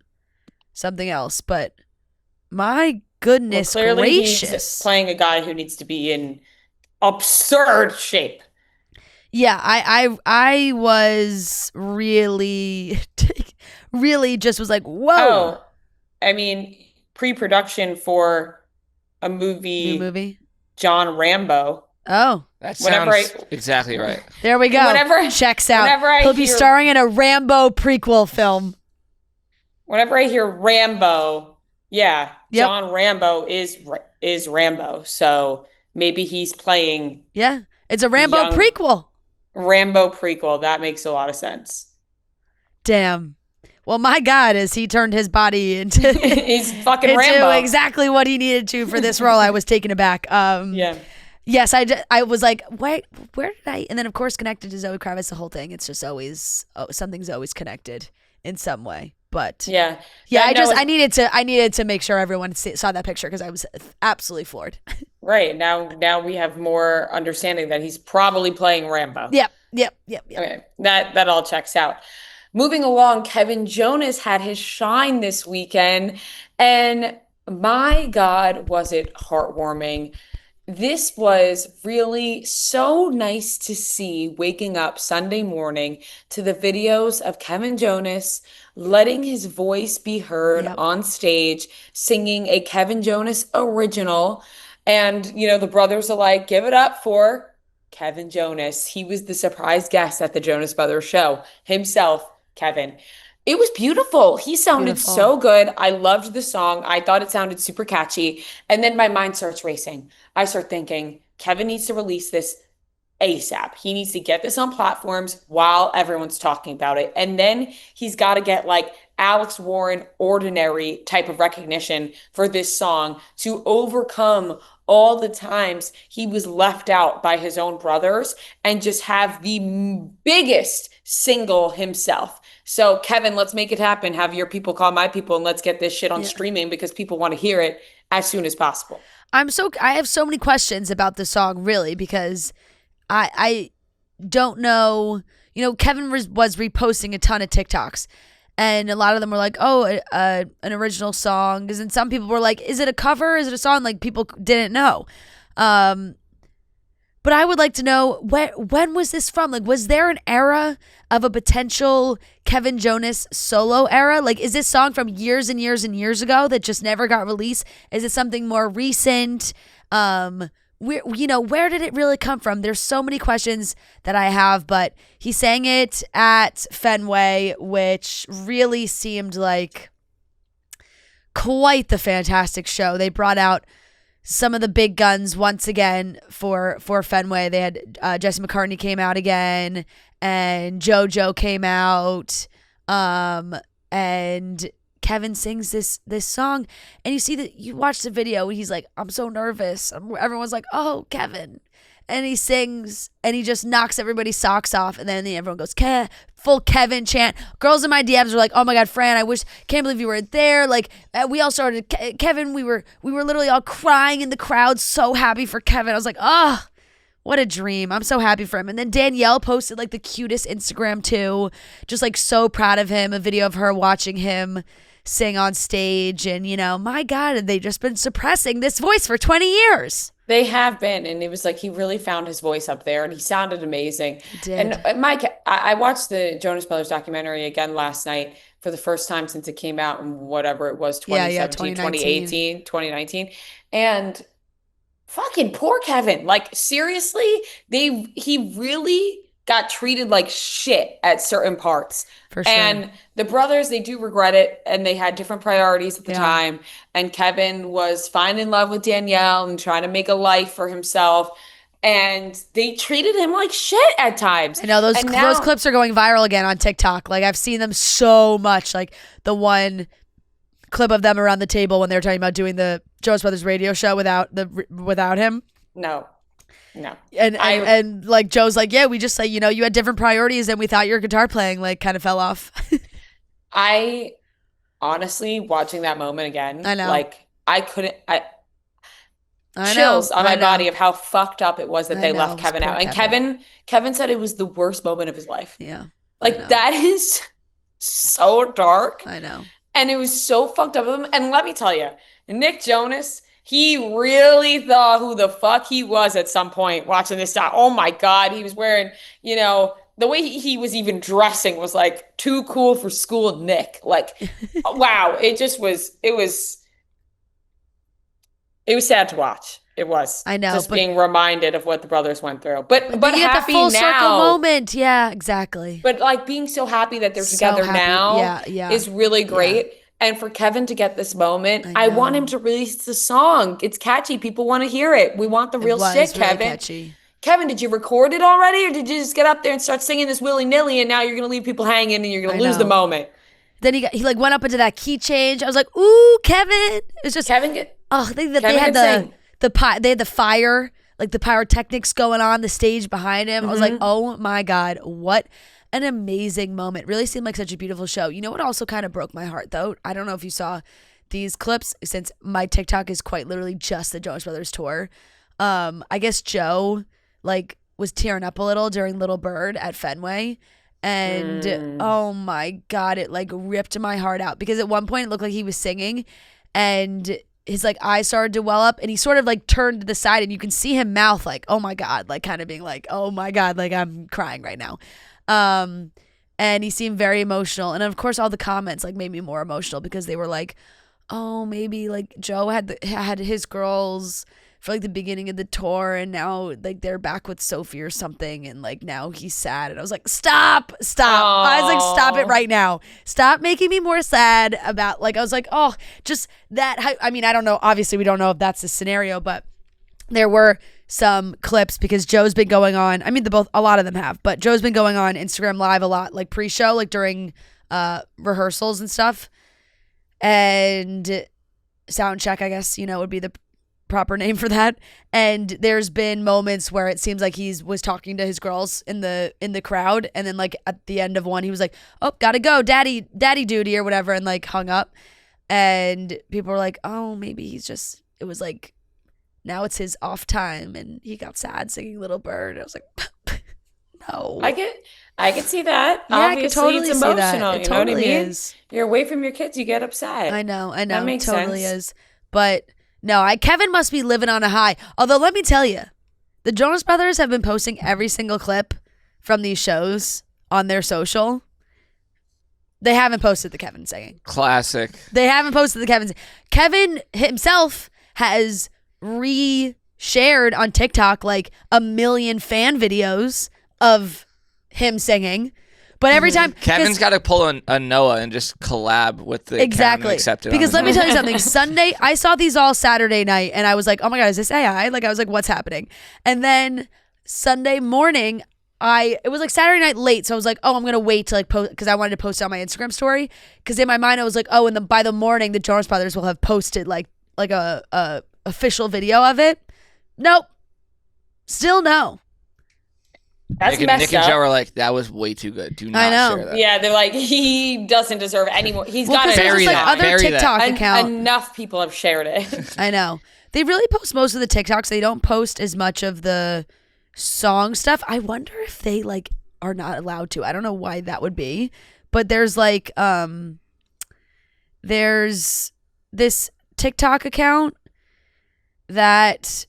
[SPEAKER 2] something else. But my goodness gracious.
[SPEAKER 1] He's playing a guy who needs to be in absurd shape.
[SPEAKER 2] Yeah, I was really, really just was like, whoa.
[SPEAKER 1] Oh, I mean, pre-production for a movie.
[SPEAKER 2] New movie?
[SPEAKER 1] John Rambo.
[SPEAKER 2] Oh.
[SPEAKER 3] That sounds exactly right.
[SPEAKER 2] There we go. Checks out. He'll be starring in a Rambo prequel film.
[SPEAKER 1] Whenever I hear Rambo, yeah,
[SPEAKER 2] yep.
[SPEAKER 1] John Rambo is Rambo. So maybe he's playing.
[SPEAKER 2] Yeah, it's a Rambo prequel.
[SPEAKER 1] Rambo prequel. That makes a lot of sense.
[SPEAKER 2] Damn. Well, my God, as he turned his body into
[SPEAKER 1] he's fucking Rambo.
[SPEAKER 2] Exactly what he needed to for this role. I was taken aback.
[SPEAKER 1] Yeah.
[SPEAKER 2] Yes, I was like, wait, where did I? And then, of course, connected to Zoë Kravitz, the whole thing. It's just always, something's always connected in some way. But
[SPEAKER 1] yeah.
[SPEAKER 2] I needed to make sure everyone saw that picture because I was absolutely floored.
[SPEAKER 1] Right. Now we have more understanding that he's probably playing Rambo.
[SPEAKER 2] Yep.
[SPEAKER 1] Okay. That all checks out. Moving along, Kevin Jonas had his shine this weekend, and my God, was it heartwarming. This was really so nice to see, waking up Sunday morning to the videos of Kevin Jonas letting his voice be heard on stage, singing a Kevin Jonas original. And, the brothers are like, give it up for Kevin Jonas. He was the surprise guest at the Jonas Brothers show himself, Kevin. It was beautiful. He sounded so good. I loved the song. I thought it sounded super catchy. And then my mind starts racing. I start thinking, Kevin needs to release this ASAP. He needs to get this on platforms while everyone's talking about it. And then he's got to get like Alex Warren Ordinary type of recognition for this song to overcome all the times he was left out by his own brothers and just have the biggest single himself. So Kevin, let's make it happen. Have your people call my people and let's get this shit on streaming because people want to hear it as soon as possible.
[SPEAKER 2] I have so many questions about the song really because I don't know, Kevin was reposting a ton of TikToks And a lot of them were like, oh, an original song. And some people were like, is it a cover? Is it a song? Like, people didn't know. But I would like to know, when was this from? Like, was there an era of a potential Kevin Jonas solo era? Like, is this song from years and years and years ago that just never got released? Is it something more recent? Where did it really come from? There's so many questions that I have, but he sang it at Fenway, which really seemed like quite the fantastic show. They brought out some of the big guns once again for Fenway. They had Jesse McCartney came out again, and JoJo came out, and Kevin sings this song, and you watch the video, and he's like, I'm so nervous. Everyone's like, oh, Kevin. And he sings, and he just knocks everybody's socks off, and then everyone goes, full Kevin chant. Girls in my DMs were like, oh my God, Fran, can't believe you were there. Like, we all started, Kevin, we were literally all crying in the crowd, so happy for Kevin. I was like, oh, what a dream. I'm so happy for him. And then Danielle posted like the cutest Instagram too, just like so proud of him, a video of her watching him sing on stage. And, my God, they've just been suppressing this voice for 20 years.
[SPEAKER 1] They have been, and it was like he really found his voice up there, and he sounded amazing.
[SPEAKER 2] He did.
[SPEAKER 1] And Mike, I watched the Jonas Brothers documentary again last night for the first time since it came out in whatever it was, 2017, 2018, 2019. And fucking poor Kevin. Like, seriously, he really got treated like shit at certain parts.
[SPEAKER 2] For sure.
[SPEAKER 1] And the brothers, they do regret it, and they had different priorities at the time. And Kevin was fine in love with Danielle and trying to make a life for himself. And they treated him like shit at times.
[SPEAKER 2] I know those clips are going viral again on TikTok. Like, I've seen them so much. Like the one clip of them around the table when they were talking about doing the Jonas Brothers radio show without him.
[SPEAKER 1] No.
[SPEAKER 2] And like Joe's like, yeah, we just say, you had different priorities and we thought your guitar playing like kind of fell off.
[SPEAKER 1] I honestly, watching that moment again,
[SPEAKER 2] I know.
[SPEAKER 1] Like I chills on my body of how fucked up it was that they left Kevin out. And Kevin said it was the worst moment of his life.
[SPEAKER 2] Yeah.
[SPEAKER 1] Like, that is so dark.
[SPEAKER 2] I know.
[SPEAKER 1] And it was so fucked up of him. And let me tell you, Nick Jonas, he really thought who the fuck he was at some point watching this stuff. Oh my God. He was wearing, the way he was even dressing was like too cool for school Nick. Like, wow. It was sad to watch. It was.
[SPEAKER 2] I know.
[SPEAKER 1] Just being reminded of what the brothers went through. But happy
[SPEAKER 2] the full
[SPEAKER 1] now.
[SPEAKER 2] Circle moment. Yeah, exactly.
[SPEAKER 1] But like being so happy that they're together now is really great. Yeah. And for Kevin to get this moment, I want him to release the song. It's catchy. People want to hear it. We want the real shit, Kevin. Really catchy. Kevin, did you record it already, or did you just get up there and start singing this willy-nilly, and now you're going to leave people hanging and you're going to lose the moment?
[SPEAKER 2] Then he like went up into that key change. I was like, ooh, Kevin. It was just
[SPEAKER 1] Kevin.
[SPEAKER 2] They had they had the fire, like the pyrotechnics going on the stage behind him. I was like, oh my God, what an amazing moment. Really seemed like such a beautiful show. You know what also kind of broke my heart though? I don't know if you saw these clips, since my TikTok is quite literally just the Jonas Brothers tour. I guess Joe like was tearing up a little during Little Bird at Fenway. And oh my God, it like ripped my heart out, because at one point it looked like he was singing and his like eyes started to well up, and he sort of like turned to the side, and you can see him mouth like, oh my God, like kind of being like, oh my God, like I'm crying right now. And he seemed very emotional. And of course all the comments like made me more emotional, because they were like, oh, maybe like Joe had his girls for like the beginning of the tour, and now like they're back with Sophie or something, and like now he's sad. And I was like, stop. Aww. I was like, stop it right now. Stop making me more sad about, like, I was like, oh, just that. I mean, I don't know, obviously we don't know if that's the scenario, but there were some clips, because Joe's been going on, I mean a lot of them have, but Joe's been going on Instagram Live a lot, like pre-show, like during rehearsals and stuff, and sound check, I guess, would be the proper name for that. And there's been moments where it seems like was talking to his girls in the crowd, and then like at the end of one he was like, oh, gotta go, daddy duty or whatever, and like hung up. And people were like, oh, maybe it was like now it's his off time and he got sad singing Little Bird. I was like, no.
[SPEAKER 1] I could see that.
[SPEAKER 2] Yeah, I could
[SPEAKER 1] Obviously, it's
[SPEAKER 2] totally see that.
[SPEAKER 1] emotional.
[SPEAKER 2] It
[SPEAKER 1] You know what I
[SPEAKER 2] totally
[SPEAKER 1] mean?
[SPEAKER 2] is.
[SPEAKER 1] You're away from your kids, you get upset.
[SPEAKER 2] I know,
[SPEAKER 1] That makes
[SPEAKER 2] totally
[SPEAKER 1] sense.
[SPEAKER 2] is. But no, Kevin must be living on a high. Although let me tell you, the Jonas Brothers have been posting every single clip from these shows on their social. They haven't posted the Kevin singing.
[SPEAKER 3] Classic.
[SPEAKER 2] They haven't posted the Kevin. Kevin himself has re-shared on TikTok like 1 million fan videos of him singing. But every time
[SPEAKER 3] Kevin's got to pull a Noah and just collab with the account and accept it.
[SPEAKER 2] Because let me tell you something. Sunday, I saw these all Saturday night, and I was like, "Oh my god, is this AI?" Like I was like, "What's happening?" And then Sunday morning, it was like Saturday night late, so I was like, "Oh, I'm gonna wait to like post," because I wanted to post it on my Instagram story. Because in my mind, I was like, "Oh, and by the morning, the Jonas Brothers will have posted like a official video of it." Nope, still no.
[SPEAKER 1] That's
[SPEAKER 3] Nick
[SPEAKER 1] messed
[SPEAKER 3] and
[SPEAKER 1] up.
[SPEAKER 3] Joe are like, that was way too good. Do
[SPEAKER 2] I
[SPEAKER 3] not
[SPEAKER 2] know.
[SPEAKER 3] share that.
[SPEAKER 1] Yeah, they're like, he doesn't deserve any more. He's
[SPEAKER 2] Well,
[SPEAKER 1] got
[SPEAKER 2] 'cause
[SPEAKER 1] to
[SPEAKER 2] there's
[SPEAKER 3] Bury
[SPEAKER 2] just,
[SPEAKER 3] that.
[SPEAKER 2] like other
[SPEAKER 3] Bury that.
[SPEAKER 2] TikTok account.
[SPEAKER 1] Enough people have shared it.
[SPEAKER 2] I know. They really post most of the TikToks. They don't post as much of the song stuff. I wonder if they like are not allowed to. I don't know why that would be. But there's like there's this TikTok account that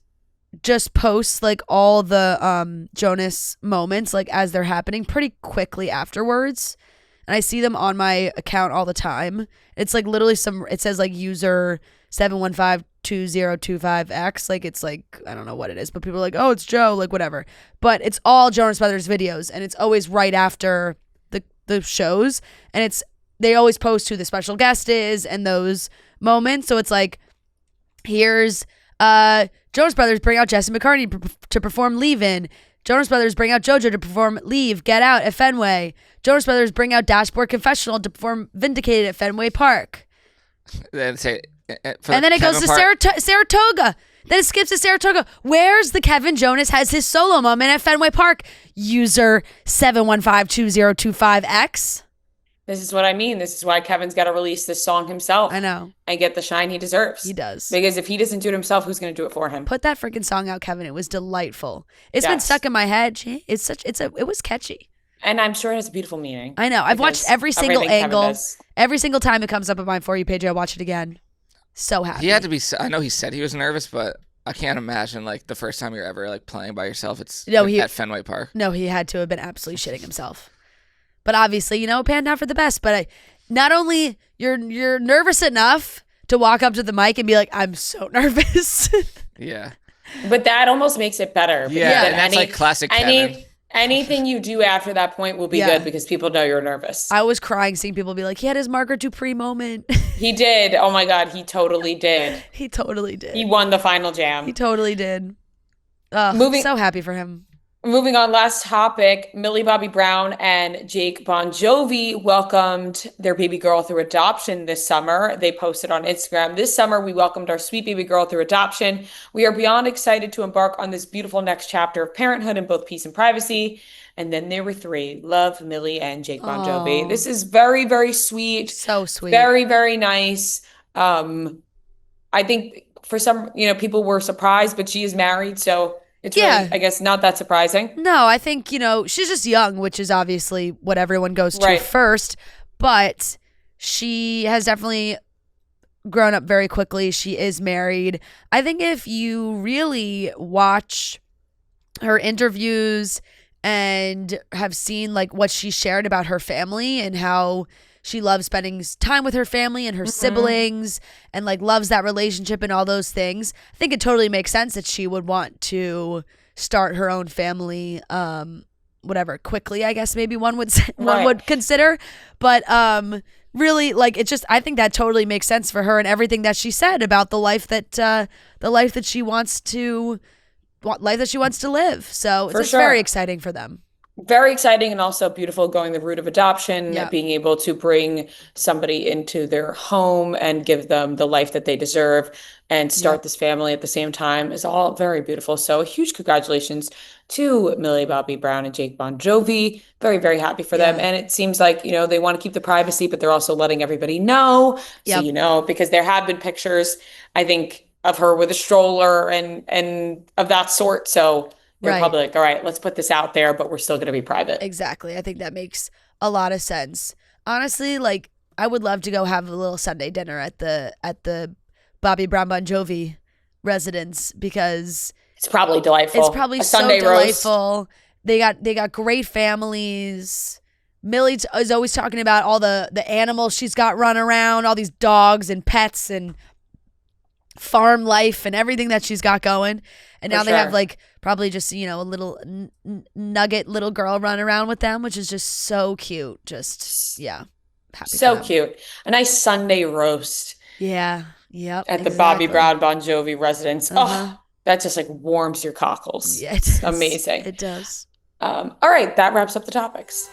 [SPEAKER 2] just posts like all the Jonas moments like as they're happening pretty quickly afterwards. And I see them on my account all the time. It's like literally it says like user 7152025X. Like it's like, I don't know what it is, but people are like, oh, it's Joe, like whatever. But it's all Jonas Brothers videos, and it's always right after the shows. And they always post who the special guest is and those moments. So it's like, here's Jonas Brothers bring out Jesse McCartney to perform Leave In. Jonas Brothers bring out JoJo to perform Leave, Get Out at Fenway. Jonas Brothers bring out Dashboard Confessional to perform Vindicated at Fenway Park.
[SPEAKER 3] Then say,
[SPEAKER 2] And then it goes to Saratoga. Then it skips to Saratoga. Where's the Kevin Jonas has his solo moment at Fenway Park? User 7152025X.
[SPEAKER 1] This is what I mean. This is why Kevin's got to release this song himself.
[SPEAKER 2] I know.
[SPEAKER 1] And get the shine he deserves.
[SPEAKER 2] He does.
[SPEAKER 1] Because if he doesn't do it himself, who's going to do it for him?
[SPEAKER 2] Put that freaking song out, Kevin. It was delightful. It's been
[SPEAKER 1] Yes.
[SPEAKER 2] stuck in my head. It was catchy.
[SPEAKER 1] And I'm sure it has a beautiful meaning.
[SPEAKER 2] I know. I've watched every single
[SPEAKER 1] everything Kevin
[SPEAKER 2] angle.
[SPEAKER 1] does.
[SPEAKER 2] Every single time it comes up on my For You page, I watch it again. So happy.
[SPEAKER 3] he had to be. I know he said he was nervous, but I can't imagine like the first time you're ever like playing by yourself. It's at Fenway Park.
[SPEAKER 2] No, he had to have been absolutely shitting himself. But obviously, it panned out for the best. But not only you're nervous enough to walk up to the mic and be like, I'm so nervous.
[SPEAKER 3] Yeah.
[SPEAKER 1] But that almost makes it better.
[SPEAKER 3] Yeah, and that's like classic Kevin.
[SPEAKER 1] Anything you do after that point will be good because people know you're nervous.
[SPEAKER 2] I was crying seeing people be like, he had his Margaret Dupree moment.
[SPEAKER 1] He did. Oh my God, he totally did.
[SPEAKER 2] He totally did.
[SPEAKER 1] He won the final jam.
[SPEAKER 2] He totally did. So happy for him.
[SPEAKER 1] Moving on, last topic, Millie Bobby Brown and Jake Bongiovi welcomed their baby girl through adoption this summer. They posted on Instagram, "This summer, we welcomed our sweet baby girl through adoption. We are beyond excited to embark on this beautiful next chapter of parenthood in both peace and privacy." And then there were three. Love, Millie, and Jake Bongiovi.
[SPEAKER 2] Aww.
[SPEAKER 1] This is very, very sweet.
[SPEAKER 2] So sweet.
[SPEAKER 1] Very, very nice. I think for some, people were surprised, but she is married, so it's really, I guess, not that surprising.
[SPEAKER 2] No, I think, she's just young, which is obviously what everyone goes to first. But she has definitely grown up very quickly. She is married. I think if you really watch her interviews and have seen like what she shared about her family and how she loves spending time with her family and her siblings and like loves that relationship and all those things, I think it totally makes sense that she would want to start her own family, whatever, quickly, I guess maybe one would consider. But really, like, I think that totally makes sense for her and everything that she said about the life that she wants to live. So it's very exciting for them.
[SPEAKER 1] Very exciting and also beautiful, going the route of adoption, being able to bring somebody into their home and give them the life that they deserve and start this family at the same time is all very beautiful. So a huge congratulations to Millie Bobby Brown and Jake Bongiovi. Very, very happy for them. And it seems like, they want to keep the privacy, but they're also letting everybody know. So, because there have been pictures, I think, of her with a stroller and of that sort. So They're
[SPEAKER 2] Right.
[SPEAKER 1] probably like, all right, let's put this out there, but we're still going to be private.
[SPEAKER 2] Exactly. I think that makes a lot of sense. Honestly, like I would love to go have a little Sunday dinner at the Bobby Brown Bongiovi residence because
[SPEAKER 1] It's probably delightful.
[SPEAKER 2] it's probably
[SPEAKER 1] A
[SPEAKER 2] so
[SPEAKER 1] Sunday roast.
[SPEAKER 2] delightful. They got great families. Millie is always talking about all the animals she's got run around, all these dogs and pets and farm life and everything that she's got going. And
[SPEAKER 1] For
[SPEAKER 2] now they have
[SPEAKER 1] sure.
[SPEAKER 2] like probably just, a little nugget little girl run around with them, which is just so cute. Just, yeah. Happy for
[SPEAKER 1] So
[SPEAKER 2] them.
[SPEAKER 1] cute. A nice Sunday roast
[SPEAKER 2] Yeah. Yep.
[SPEAKER 1] at the Bobby
[SPEAKER 2] exactly.
[SPEAKER 1] Brown Bon Jovi residence.
[SPEAKER 2] Uh-huh.
[SPEAKER 1] Oh, that just like warms your cockles.
[SPEAKER 2] Yeah, it does.
[SPEAKER 1] Amazing.
[SPEAKER 2] It does.
[SPEAKER 1] All right, that wraps up the topics.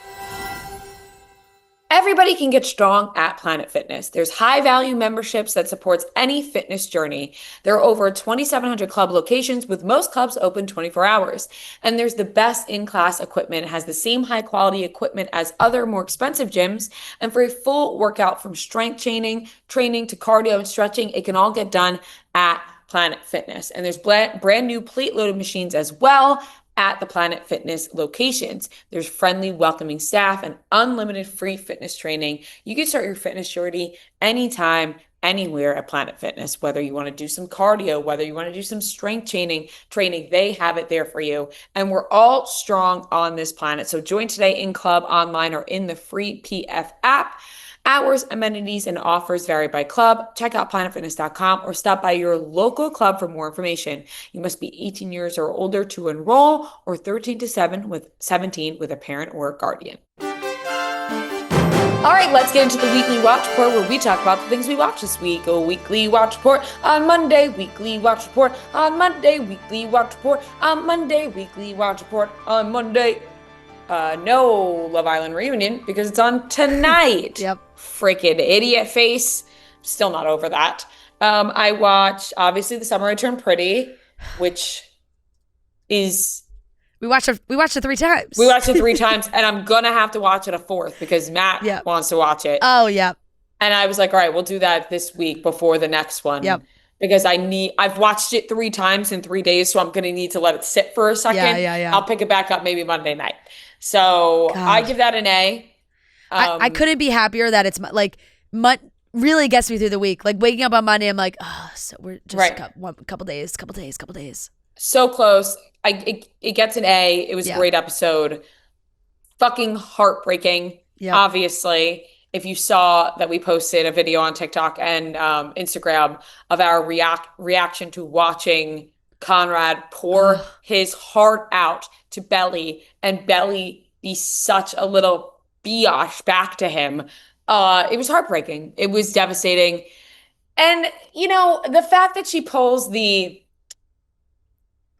[SPEAKER 1] Everybody can get strong at Planet Fitness. There's high-value memberships that supports any fitness journey. There are over 2,700 club locations, with most clubs open 24 hours. And there's the best in-class equipment. It has the same high-quality equipment as other more expensive gyms. And for a full workout from strength training to cardio and stretching, it can all get done at Planet Fitness. And there's brand new plate-loaded machines as well at the Planet Fitness locations. There's friendly, welcoming staff and unlimited free fitness training. You can start your fitness journey anytime, anywhere at Planet Fitness, whether you want to do some cardio, whether you want to do some strength training, they have it there for you. And we're all strong on this planet. So join today in club, online, or in the free PF app. Hours, amenities, and offers vary by club. Check out planetfitness.com or stop by your local club for more information. You must be 18 years or older to enroll, or 13 to 17 with a parent or a guardian. All right, let's get into the weekly watch report, where we talk about the things we watched this week. A weekly watch report on Monday, weekly watch report on Monday, weekly watch report on Monday, weekly watch report on Monday. No Love Island reunion because it's on tonight.
[SPEAKER 2] Yep.
[SPEAKER 1] Freaking idiot face. Still not over that. I watched, obviously, The Summer I Turned Pretty, which is...
[SPEAKER 2] We watched it 3 times.
[SPEAKER 1] We watched it 3 times, and I'm going to have to watch it a 4th because Matt
[SPEAKER 2] Yep.
[SPEAKER 1] wants to watch it.
[SPEAKER 2] Oh, yeah.
[SPEAKER 1] And I was like, all right, we'll do that this week before the next one.
[SPEAKER 2] Yep.
[SPEAKER 1] Because I've watched it 3 times in 3 days, so I'm going to need to let it sit for a second.
[SPEAKER 2] Yeah.
[SPEAKER 1] I'll pick it back up maybe Monday night. So
[SPEAKER 2] God.
[SPEAKER 1] I give that an A.
[SPEAKER 2] I couldn't be happier that it's like really gets me through the week. Like waking up on Monday, I'm like, oh, so we're just
[SPEAKER 1] Right.
[SPEAKER 2] a couple days.
[SPEAKER 1] So close. It gets an A. It was a great episode. Fucking heartbreaking.
[SPEAKER 2] Yeah.
[SPEAKER 1] Obviously, if you saw that we posted a video on TikTok and Instagram of our reaction to watching Conrad pour his heart out to Belly, and Belly be such a little biatch back to him. It was heartbreaking. It was devastating. And, the fact that she pulls the,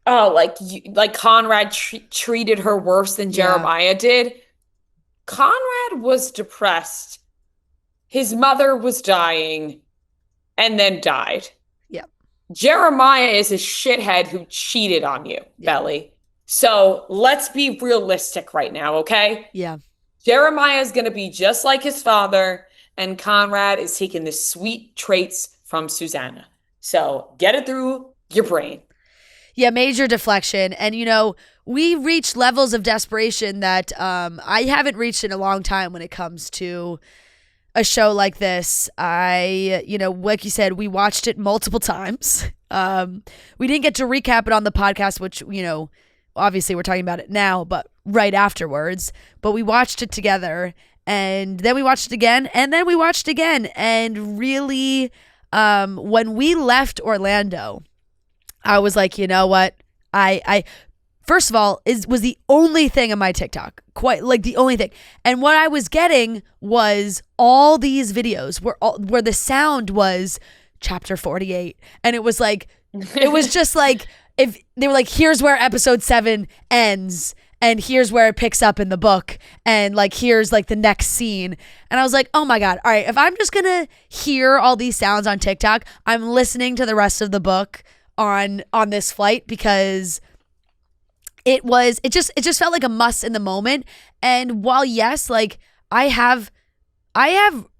[SPEAKER 1] like Conrad treated her worse than Jeremiah did. Conrad was depressed. His mother was dying and then died.
[SPEAKER 2] Yeah.
[SPEAKER 1] Jeremiah is a shithead who cheated on you, Belly. So let's be realistic right now, okay?
[SPEAKER 2] Yeah.
[SPEAKER 1] Jeremiah is going to be just like his father, and Conrad is taking the sweet traits from Susanna. So get it through your brain.
[SPEAKER 2] Yeah, major deflection. And, we reach levels of desperation that I haven't reached in a long time when it comes to a show like this. Like you said, we watched it multiple times. We didn't get to recap it on the podcast, which, obviously we're talking about it now, but right afterwards. But we watched it together, and then we watched it again, and then we watched again. And really, when we left Orlando, I was like, you know what? I first of all, was the only thing on my TikTok, quite like the only thing. And what I was getting was all these videos where the sound was chapter 48. And it was like, it was just like, if they were like, here's where episode 7 ends, and here's where it picks up in the book, and like here's like the next scene. And I was like, oh my God, all right, if I'm just gonna hear all these sounds on TikTok, I'm listening to the rest of the book on this flight, because it just felt like a must in the moment. And while yes, like I have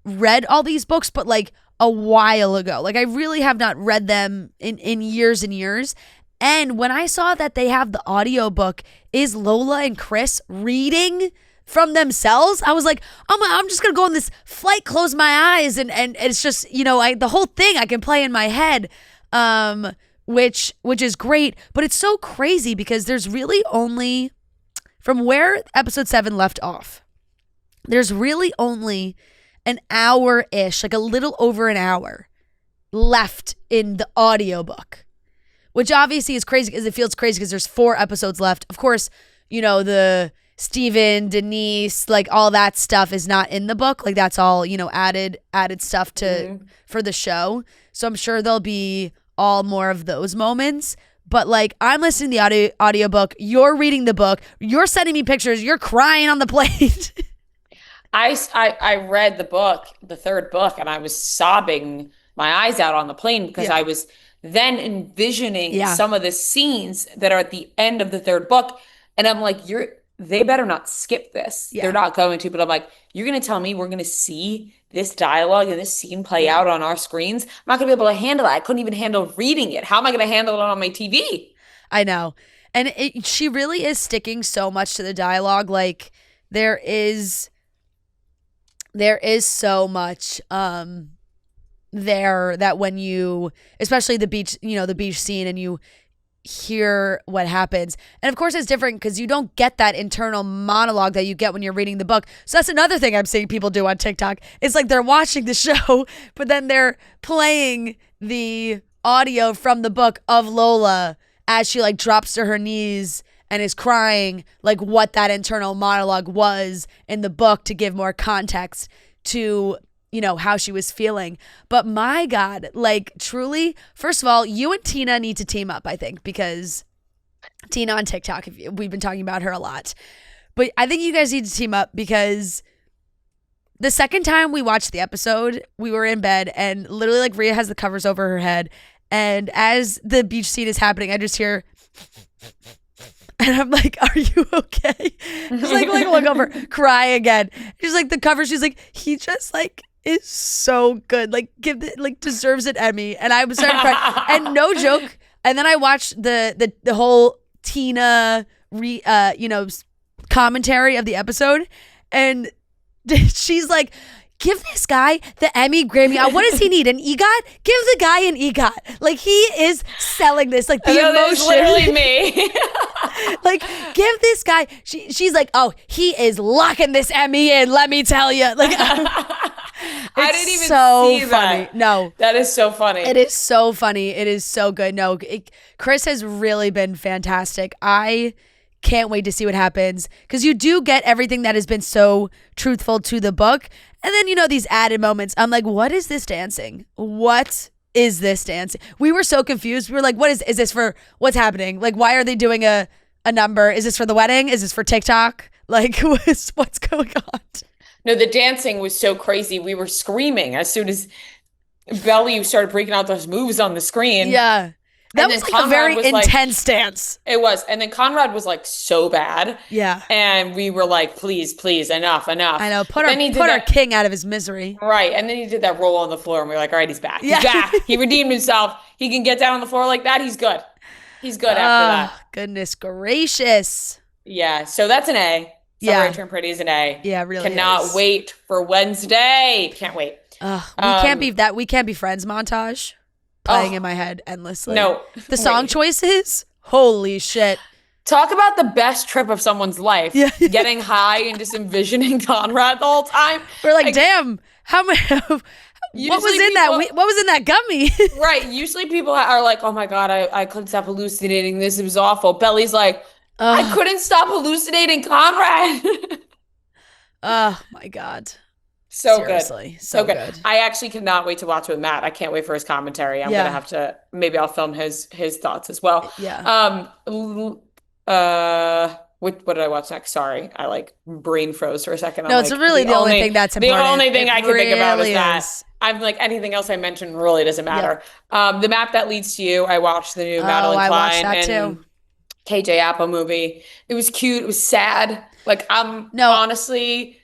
[SPEAKER 2] read all these books, but like a while ago, like I really have not read them in years and years. And when I saw that they have the audiobook, is Lola and Chris reading from themselves? I was like, I'm just going to go on this flight, close my eyes, and it's just, the whole thing I can play in my head, which is great. But it's so crazy because there's really only, from where episode 7 left off, there's really only an hour-ish, like a little over an hour left in the audiobook, which obviously is crazy because it feels crazy because there's 4 episodes left. Of course, the Steven, Denise, like all that stuff is not in the book. Like that's all, added stuff for the show. So I'm sure there'll be all more of those moments. But like I'm listening to the audiobook, you're reading the book, you're sending me pictures, you're crying on the plane.
[SPEAKER 1] I read the book, the 3rd book, and I was sobbing my eyes out on the plane because I was then envisioning some of the scenes that are at the end of the 3rd book. And I'm like, they better not skip this. Yeah. They're not going to, but I'm like, you're going to tell me we're going to see this dialogue and this scene play out on our screens? I'm not going to be able to handle it. I couldn't even handle reading it. How am I going to handle it on my TV?
[SPEAKER 2] I know. And she really is sticking so much to the dialogue. Like there is so much there that when you, especially the beach, the beach scene, and you hear what happens. And of course it's different because you don't get that internal monologue that you get when you're reading the book. So that's another thing I'm seeing people do on TikTok. It's like they're watching the show, but then they're playing the audio from the book of Lola as she like drops to her knees and is crying, like what that internal monologue was in the book to give more context to how she was feeling. But my God, like truly, first of all, you and Tina need to team up, I think, because Tina on TikTok, we've been talking about her a lot. But I think you guys need to team up because the second time we watched the episode, we were in bed and literally like Rhea has the covers over her head. And as the beach scene is happening, I just hear, and I'm like, are you okay? She's like look over, cry again. She's like the cover. She's like, he just like is so good. Like deserves an Emmy. And I was starting to cry. And no joke. And then I watched the whole Tina commentary of the episode, and she's like, give this guy the Emmy, Grammy. What does he need? An EGOT? Give the guy an EGOT. Like he is selling this. Like the emotion.
[SPEAKER 1] That's literally me.
[SPEAKER 2] Like give this guy. She's like, oh, he is locking this Emmy in. Let me tell you. Like
[SPEAKER 1] I didn't even see
[SPEAKER 2] funny.
[SPEAKER 1] that.
[SPEAKER 2] No,
[SPEAKER 1] that is so funny.
[SPEAKER 2] It is so funny. It is so good. No, Chris has really been fantastic. I can't wait to see what happens because you do get everything that has been so truthful to the book. And then, these added moments. I'm like, what is this dancing? What is this dancing? We were so confused. We were like, is this for what's happening? Like, why are they doing a number? Is this for the wedding? Is this for TikTok? Like, what's going on?
[SPEAKER 1] No, the dancing was so crazy. We were screaming as soon as Belly started breaking out those moves on the screen.
[SPEAKER 2] Yeah. That was like a very intense dance.
[SPEAKER 1] It was. And then Conrad was like so bad.
[SPEAKER 2] Yeah.
[SPEAKER 1] And we were like, please, enough.
[SPEAKER 2] I know. Put our king out of his misery.
[SPEAKER 1] Right. And then he did that roll on the floor and we were like, all right, he's back. He's back. He redeemed himself. He can get down on the floor like that. He's good. He's good after that.
[SPEAKER 2] Goodness gracious.
[SPEAKER 1] Yeah. So that's an A. Celebrate Turn Pretty is an A.
[SPEAKER 2] Yeah, really
[SPEAKER 1] Cannot wait for Wednesday. Can't wait.
[SPEAKER 2] We can't be friends montage playing in my head endlessly.
[SPEAKER 1] No.
[SPEAKER 2] The song choices? Holy shit.
[SPEAKER 1] Talk about the best trip of someone's life. Yeah. Getting high and just envisioning Conrad the whole time.
[SPEAKER 2] We're like, damn, what was in that gummy?
[SPEAKER 1] Right. Usually people are like, oh my God, I couldn't stop hallucinating this. It was awful. Belly's like, I couldn't stop hallucinating Conrad.
[SPEAKER 2] Oh my God.
[SPEAKER 1] Seriously,
[SPEAKER 2] good. So good.
[SPEAKER 1] I actually cannot wait to watch with Matt. I can't wait for his commentary. I'm going to have to, maybe I'll film his thoughts as well.
[SPEAKER 2] Yeah.
[SPEAKER 1] What did I watch next? Sorry. I like brain froze for a second.
[SPEAKER 2] No, it's like, really the only thing that's important.
[SPEAKER 1] The only thing I can think about is that. I'm like, anything else I mentioned really doesn't matter. Yeah. The Map That Leads to You. I watched the new Madeline Klein.
[SPEAKER 2] I watched that too.
[SPEAKER 1] KJ Apple movie. It was cute. It was sad. Like honestly,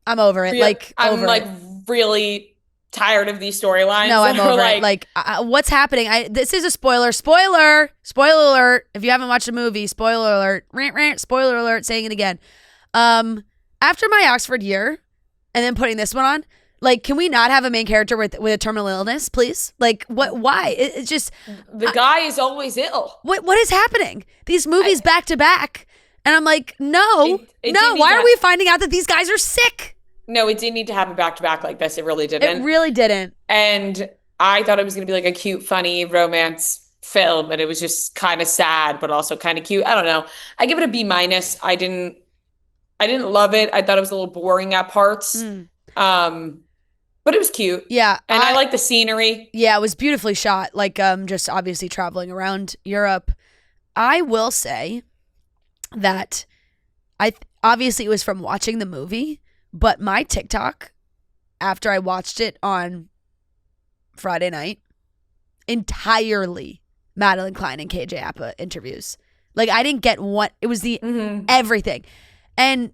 [SPEAKER 2] I'm over it.
[SPEAKER 1] I'm really tired of these storylines.
[SPEAKER 2] No, I'm
[SPEAKER 1] that are
[SPEAKER 2] over it. Like, what's happening? This is a spoiler. Spoiler alert. If you haven't watched the movie, spoiler alert. Rant, rant, spoiler alert. Saying it again. After my Oxford year, and then putting this one on, like, can we not have a main character with a terminal illness, please? Like, what? Why? It's just
[SPEAKER 1] the guy is always ill.
[SPEAKER 2] What is happening? These movies back to back, and I'm like, no. Why are we finding out that these guys are sick?
[SPEAKER 1] No, it didn't need to happen back to back like this. It really didn't.
[SPEAKER 2] It really didn't.
[SPEAKER 1] And I thought it was going to be like a cute, funny romance film, and it was just kind of sad, but also kind of cute. I don't know. I give it a B-. I didn't love it. I thought it was a little boring at parts. But it was cute.
[SPEAKER 2] Yeah.
[SPEAKER 1] And I like the scenery.
[SPEAKER 2] Yeah, it was beautifully shot. Like, just obviously traveling around Europe. I will say that obviously it was from watching the movie, but my TikTok, after I watched it on Friday night, entirely Madeline Klein and KJ Apa interviews. Like, I didn't get one. It was the everything. And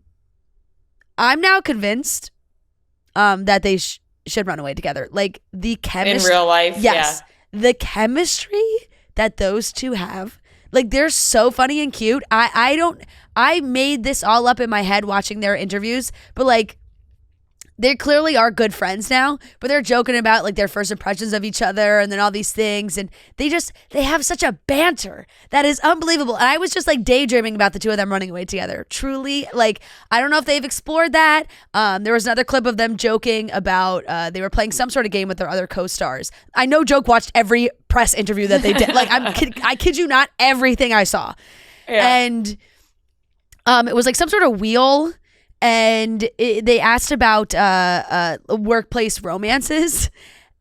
[SPEAKER 2] I'm now convinced that they should run away together. Like, the chemistry.
[SPEAKER 1] In real life,
[SPEAKER 2] yes, yeah. The chemistry that those two have. Like, they're so funny and cute. I made this all up in my head watching their interviews, but like, they clearly are good friends now, but they're joking about like their first impressions of each other and then all these things. And they have such a banter that is unbelievable. And I was just like daydreaming about the two of them running away together. Truly, like, I don't know if they've explored that. There was another clip of them joking about they were playing some sort of game with their other co-stars. I know Joke watched every press interview that they did. Like, I kid you not, everything I saw. Yeah. And it was like some sort of wheel. And they asked about workplace romances,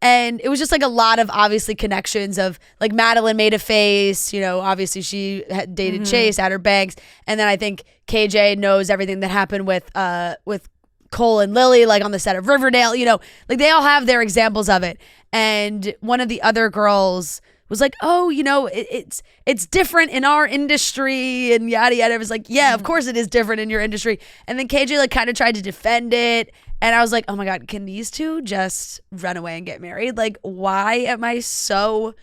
[SPEAKER 2] and it was just like a lot of obviously connections of like Madeline made a face, you know, obviously she had dated Chase, Outer Banks, and then I think KJ knows everything that happened with Cole and Lily, like on the set of Riverdale, you know, like they all have their examples of it. And one of the other girls was like, oh, you know, it's different in our industry and yada yada. I was like, yeah, of course it is different in your industry. And then KJ like kind of tried to defend it. And I was like, oh my God, can these two just run away and get married? Like, why am I so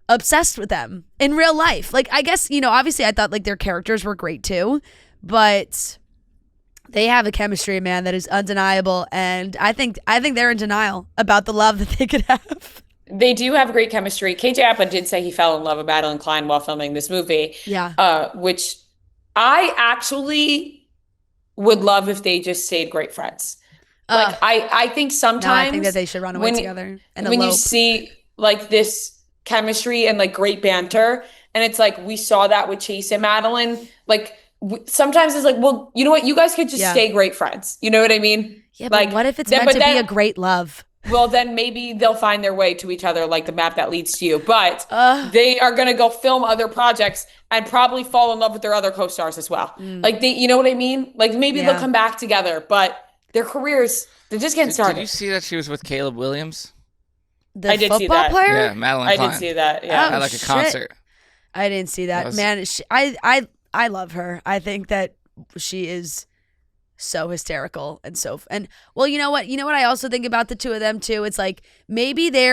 [SPEAKER 2] obsessed with them in real life? Like, I guess, you know, obviously I thought like their characters were great too, but they have a chemistry, man, that is undeniable. And I think they're in denial about the love that they could have.
[SPEAKER 1] They do have great chemistry. KJ Apa did say he fell in love with Madeline Klein while filming this movie.
[SPEAKER 2] Yeah.
[SPEAKER 1] Which I actually would love if they just stayed great friends. Like, I think sometimes. No,
[SPEAKER 2] I think that they should run away together and elope.
[SPEAKER 1] When you see like this chemistry and like great banter, and it's like we saw that with Chase and Madeline. Like, sometimes it's like, well, you know what? You guys could just stay great friends. You know what I mean?
[SPEAKER 2] Yeah, but like, what if it's meant to be a great love?
[SPEAKER 1] Well, then maybe they'll find their way to each other like the map that leads to you. But they are going to go film other projects and probably fall in love with their other co-stars as well. Like, you know what I mean? Like, maybe they'll come back together, but their careers, they're just getting started.
[SPEAKER 3] Did you see that she was with Caleb Williams?
[SPEAKER 2] I did see that. Player?
[SPEAKER 3] Yeah, Madeline Klein.
[SPEAKER 1] I did see that, yeah.
[SPEAKER 3] At like a concert.
[SPEAKER 2] I didn't see that. Man, I love her. I think that she is so hysterical and well, you know what I also think about the two of them too, it's like maybe they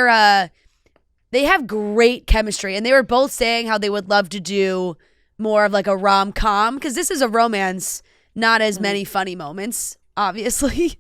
[SPEAKER 2] have great chemistry, and they were both saying how they would love to do more of like a rom-com, because this is a romance, not as many funny moments obviously,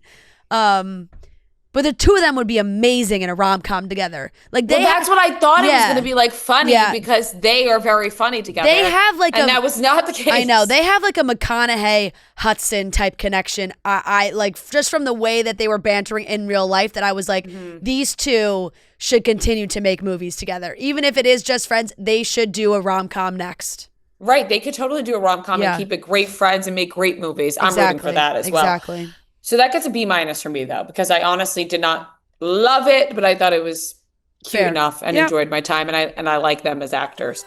[SPEAKER 2] but the two of them would be amazing in a rom-com together. Like,
[SPEAKER 1] that's what I thought it was going to be, like, funny, because they are very funny together.
[SPEAKER 2] They have like
[SPEAKER 1] that was not the case.
[SPEAKER 2] I know. They have like a McConaughey Hudson type connection. I like, just from the way that they were bantering in real life, that I was like, these two should continue to make movies together. Even if it is just friends, they should do a rom-com next.
[SPEAKER 1] Right. They could totally do a rom-com and keep it great friends and make great movies. I'm rooting for that as well.
[SPEAKER 2] Exactly.
[SPEAKER 1] So that gets a B- for me, though, because I honestly did not love it, but I thought it was cute enough and enjoyed my time, and I like them as actors.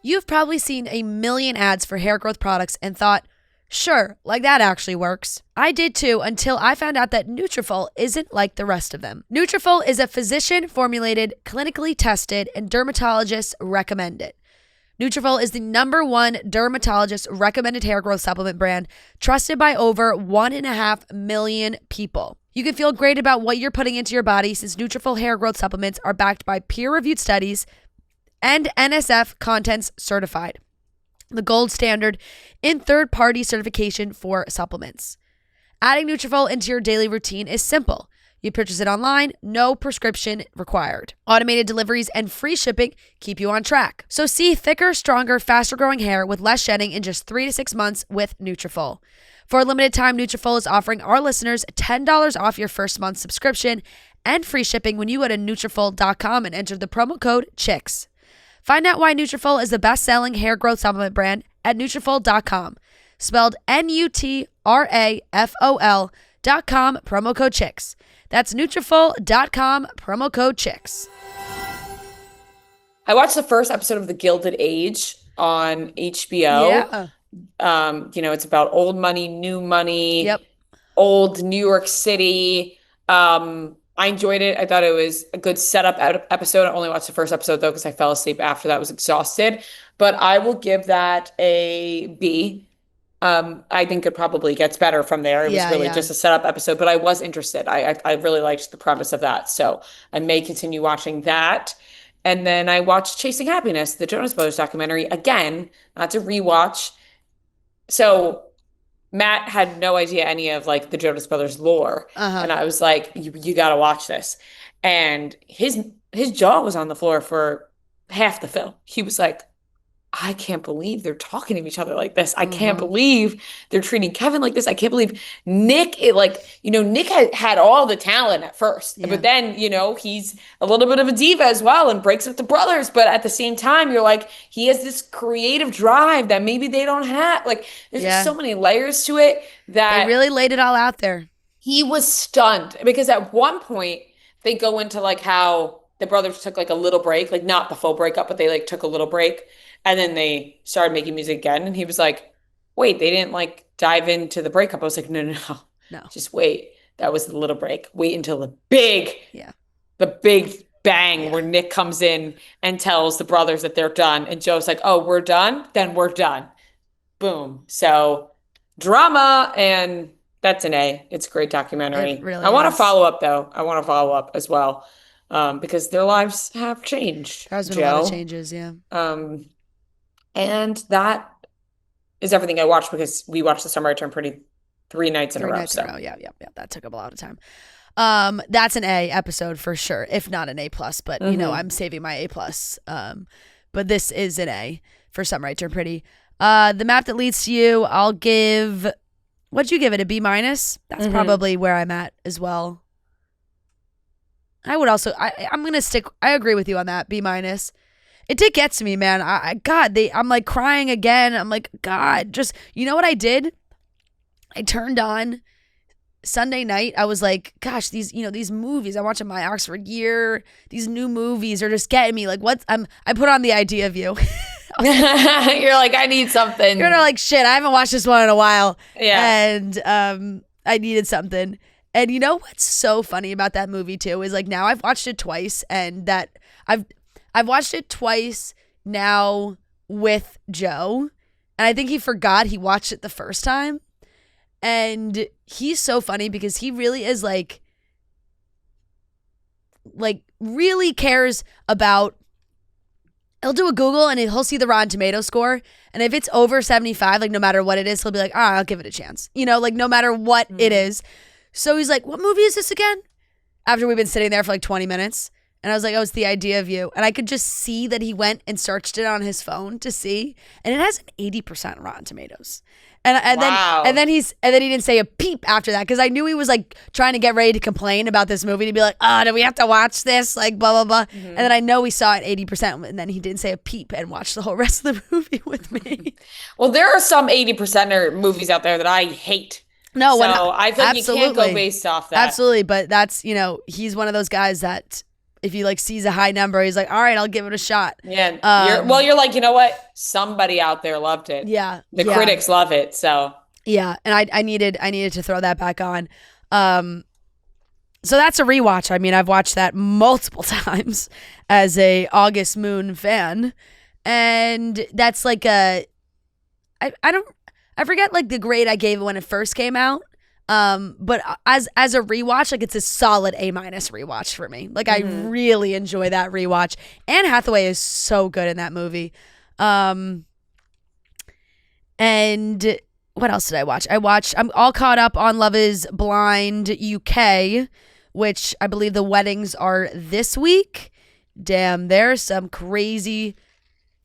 [SPEAKER 2] You've probably seen a million ads for hair growth products and thought, sure, like that actually works. I did too, until I found out that Nutrafol isn't like the rest of them. Nutrafol is a physician-formulated, clinically tested, and dermatologists recommend it. Nutrafol is the #1 dermatologist recommended hair growth supplement brand, trusted by over 1.5 million people. You can feel great about what you're putting into your body since Nutrafol hair growth supplements are backed by peer-reviewed studies and NSF Contents certified, the gold standard in third-party certification for supplements. Adding Nutrafol into your daily routine is simple. You purchase it online, no prescription required. Automated deliveries and free shipping keep you on track. So see thicker, stronger, faster-growing hair with less shedding in just 3 to 6 months with Nutrafol. For a limited time, Nutrafol is offering our listeners $10 off your first month subscription and free shipping when you go to Nutrafol.com and enter the promo code CHICKS. Find out why Nutrafol is the best-selling hair growth supplement brand at Nutrafol.com. Spelled Nutrafol.com, promo code CHICKS. That's Nutrafol.com, promo code CHICKS.
[SPEAKER 1] I watched the first episode of The Gilded Age on HBO.
[SPEAKER 2] Yeah.
[SPEAKER 1] It's about old money, new money,
[SPEAKER 2] Yep.
[SPEAKER 1] old New York City. I enjoyed it. I thought it was a good setup episode. I only watched the first episode though because I fell asleep after that. I was exhausted, but I will give that a B. I think it probably gets better from there. It was really just a setup episode, but I was interested. I really liked the premise of that, so I may continue watching that. And then I watched Chasing Happiness, the Jonas Brothers documentary, again, not to rewatch. So Matt had no idea any of like the Jonas Brothers lore. And I was like, you got to watch this. And his jaw was on the floor for half the film. He was like, I can't believe they're talking to each other like this. I can't believe they're treating Kevin like this. I can't believe Nick, Nick had all the talent at first, but then, he's a little bit of a diva as well and breaks up the brothers. But at the same time, you're like, he has this creative drive that maybe they don't have. Like, there's just so many layers to it that
[SPEAKER 2] they really laid it all out there.
[SPEAKER 1] He was stunned because at one point they go into like how the brothers took like a little break, like not the full breakup, but they like took a little break. And then they started making music again. And he was like, wait, they didn't like dive into the breakup. I was like, no. Just wait. That was the little break. Wait until the big bang where Nick comes in and tells the brothers that they're done. And Joe's like, oh, we're done? Then we're done. Boom. So drama, and that's an A. It's a great documentary.
[SPEAKER 2] It really
[SPEAKER 1] I want to
[SPEAKER 2] is.
[SPEAKER 1] follow up though. I want to follow up as well. Because their lives have changed.
[SPEAKER 2] There's been a lot of changes, yeah.
[SPEAKER 1] And that is everything I watched because we watched The Summer I Turned Pretty 3 nights in a row.
[SPEAKER 2] Yeah. That took up a lot of time. That's an A episode for sure, if not an A+, but I'm saving my A+. But this is an A for Summer I Turned Pretty. The Map That Leads to You, I'll give, what'd you give it, a B-? That's probably where I'm at as well. I would also, I'm going to stick, I agree with you on that, B-. It did get to me, man. I'm like crying again. I'm like, God, just, you know what I did? I turned on Sunday night. I was like, gosh, these movies, I watch in my Oxford Year, these new movies are just getting me. Like, I put on The Idea of You.
[SPEAKER 1] You're like, I need something.
[SPEAKER 2] You're like, shit, I haven't watched this one in a while.
[SPEAKER 1] Yeah.
[SPEAKER 2] And I needed something. And you know what's so funny about that movie too is like now I've watched it twice, and that I've watched it twice now with Joe, and I think he forgot he watched it the first time. And he's so funny because he really is like really cares about, he'll do a Google and he'll see the Rotten Tomato score, and if it's over 75, like no matter what it is, he'll be like, I'll give it a chance. Like no matter what it is. So he's like, what movie is this again? After we've been sitting there for like 20 minutes. And I was like, oh, it's The Idea of You. And I could just see that he went and searched it on his phone to see. And it has an 80% Rotten Tomatoes. And
[SPEAKER 1] wow.
[SPEAKER 2] then he didn't say a peep after that, because I knew he was like trying to get ready to complain about this movie, to be like, do we have to watch this? Like blah, blah, blah. And then I know we saw it 80%, and then he didn't say a peep and watched the whole rest of the movie with me.
[SPEAKER 1] Well, there are some 80%er movies out there that I hate.
[SPEAKER 2] No,
[SPEAKER 1] so I feel like you can't go based off that.
[SPEAKER 2] Absolutely, but that's, he's one of those guys that if he like sees a high number, he's like, all right, I'll give it a shot.
[SPEAKER 1] Yeah. You're like, you know what? Somebody out there loved it.
[SPEAKER 2] Yeah.
[SPEAKER 1] The critics love it. So
[SPEAKER 2] yeah, and I needed to throw that back on. So that's a rewatch. I mean, I've watched that multiple times as a August Moon fan, and that's like I forget like the grade I gave it when it first came out. But as a rewatch, like it's a solid A- rewatch for me. Like I really enjoy that rewatch. Anne Hathaway is so good in that movie. And what else did I watch? I'm all caught up on Love is Blind UK, which I believe the weddings are this week. Damn, there's some crazy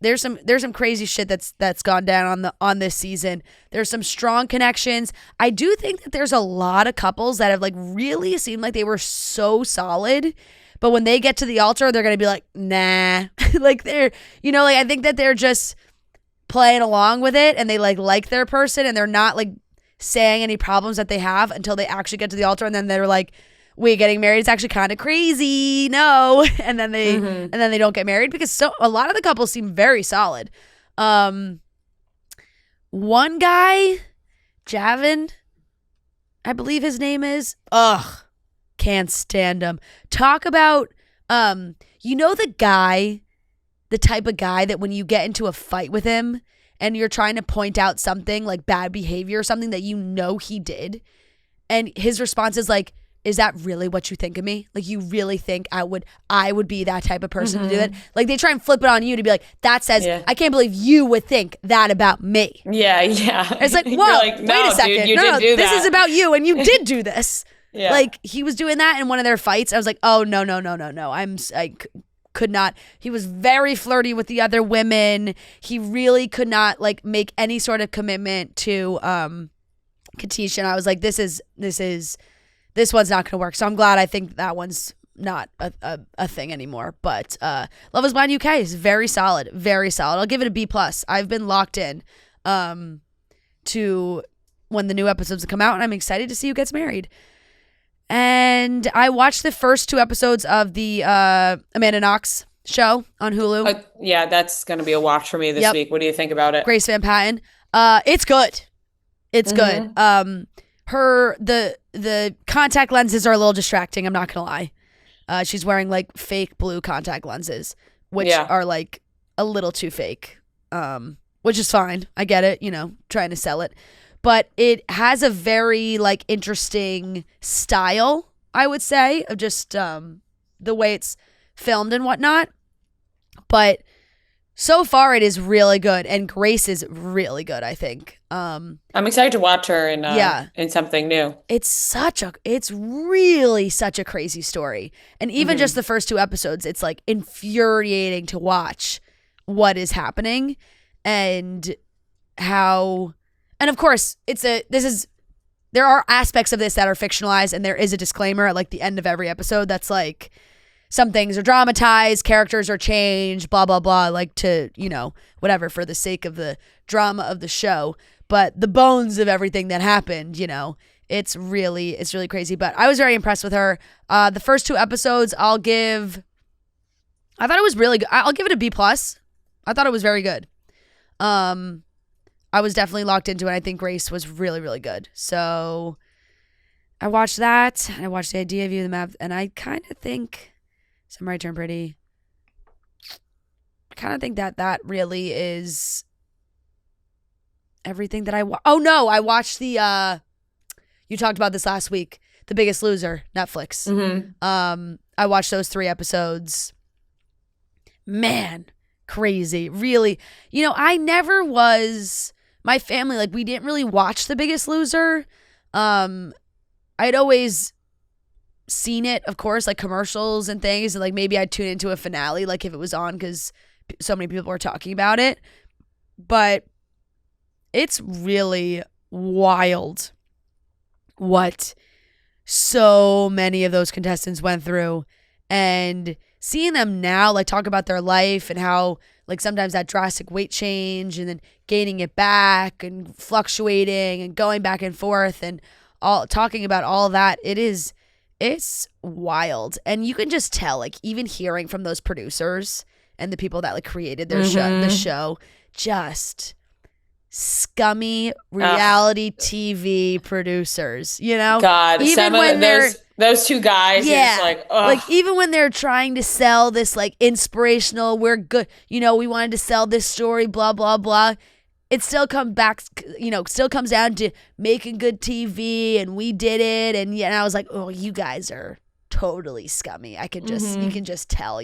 [SPEAKER 2] shit that's gone down on this season. There's some strong connections. I do think that there's a lot of couples that have like really seemed like they were so solid, but when they get to the altar, they're gonna be like, nah. Like they're, like I think that they're just playing along with it and they like their person and they're not like saying any problems that they have until they actually get to the altar, and then they're like, we getting married, it's actually kind of crazy, no. And then they don't get married because a lot of the couples seem very solid. One guy, Javin, I believe his name is, can't stand him. Talk about the type of guy that when you get into a fight with him and you're trying to point out something like bad behavior or something that he did, and his response is like, is that really what you think of me? Like, you really think I would be that type of person to do it? Like, they try and flip it on you to be like, that says, I can't believe you would think that about me.
[SPEAKER 1] Yeah.
[SPEAKER 2] It's like, whoa,
[SPEAKER 1] like,
[SPEAKER 2] wait a second.
[SPEAKER 1] Dude,
[SPEAKER 2] no,
[SPEAKER 1] do
[SPEAKER 2] this
[SPEAKER 1] that.
[SPEAKER 2] is about you, and you did do this.
[SPEAKER 1] Yeah.
[SPEAKER 2] Like, he was doing that in one of their fights. I was like, oh, no. I could not. He was very flirty with the other women. He really could not, like, make any sort of commitment to Katisha. And I was like, this one's not going to work. So I'm glad. I think that one's not a thing anymore. But Love is Blind UK is very solid. Very solid. I'll give it a B+. I've been locked in to when the new episodes come out, and I'm excited to see who gets married. And I watched the first 2 episodes of the Amanda Knox show on Hulu.
[SPEAKER 1] Yeah, that's going to be a watch for me this week. What do you think about it?
[SPEAKER 2] Grace Van Patten. It's good. It's good. The contact lenses are a little distracting, I'm not gonna lie. She's wearing like fake blue contact lenses, which are like a little too fake, which is fine. I get it, trying to sell it. But it has a very like interesting style, I would say, of just the way it's filmed and whatnot. But so far it is really good, and Grace is really good, I think.
[SPEAKER 1] I'm excited to watch her in something new.
[SPEAKER 2] It's really such a crazy story. And even just the first 2 episodes, it's like infuriating to watch what is happening and how, and of course there are aspects of this that are fictionalized, and there is a disclaimer at like the end of every episode that's like, some things are dramatized, characters are changed, blah, blah, blah, like to, whatever, for the sake of the drama of the show. But the bones of everything that happened, it's really crazy. But I was very impressed with her. The first 2 episodes, I thought it was really good. I'll give it a B+. I thought it was very good. I was definitely locked into it. I think Grace was really, really good. So I watched that. I watched The Idea of You, the map, and I kind of think Somebody Turn Pretty. I kind of think that really is everything that I I watched the you talked about this last week, The Biggest Loser, Netflix. I watched those 3 episodes. Man, crazy. Really, I never was, my family, like, we didn't really watch The Biggest Loser. I'd always seen it, of course, like commercials and things, and like maybe I'd tune into a finale, like if it was on, because so many people were talking about it. But it's really wild what so many of those contestants went through, and seeing them now like talk about their life and how like sometimes that drastic weight change and then gaining it back and fluctuating and going back and forth and all talking about all that, it's wild. And you can just tell, like, even hearing from those producers and the people that like created their the show, just scummy reality TV producers,
[SPEAKER 1] God,
[SPEAKER 2] even
[SPEAKER 1] some
[SPEAKER 2] when
[SPEAKER 1] of those 2 guys, you're just like, ugh.
[SPEAKER 2] Like even when they're trying to sell this like inspirational, we're good, we wanted to sell this story, blah blah blah, it still still comes down to making good TV, and we did it. And I was like, oh, you guys are totally scummy. I could just, you can just tell,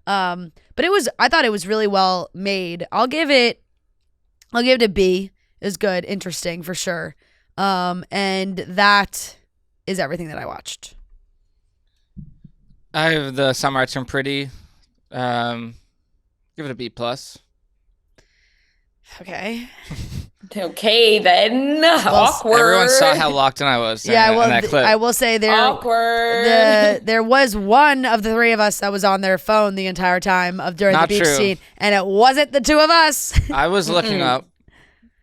[SPEAKER 2] but I thought it was really well made. I'll give it a B. It was good, interesting for sure. And that is everything that I watched.
[SPEAKER 3] I have the Summer I Turned Pretty. Give it a B+.
[SPEAKER 2] Okay.
[SPEAKER 1] Okay, then. Awkward.
[SPEAKER 3] Everyone saw how locked in I was.
[SPEAKER 2] Yeah,
[SPEAKER 3] in that clip.
[SPEAKER 2] I will say there was one of the three of us that was on their phone the entire time during
[SPEAKER 3] Not
[SPEAKER 2] the beach
[SPEAKER 3] true.
[SPEAKER 2] scene, and it wasn't the two of us.
[SPEAKER 3] I was looking up.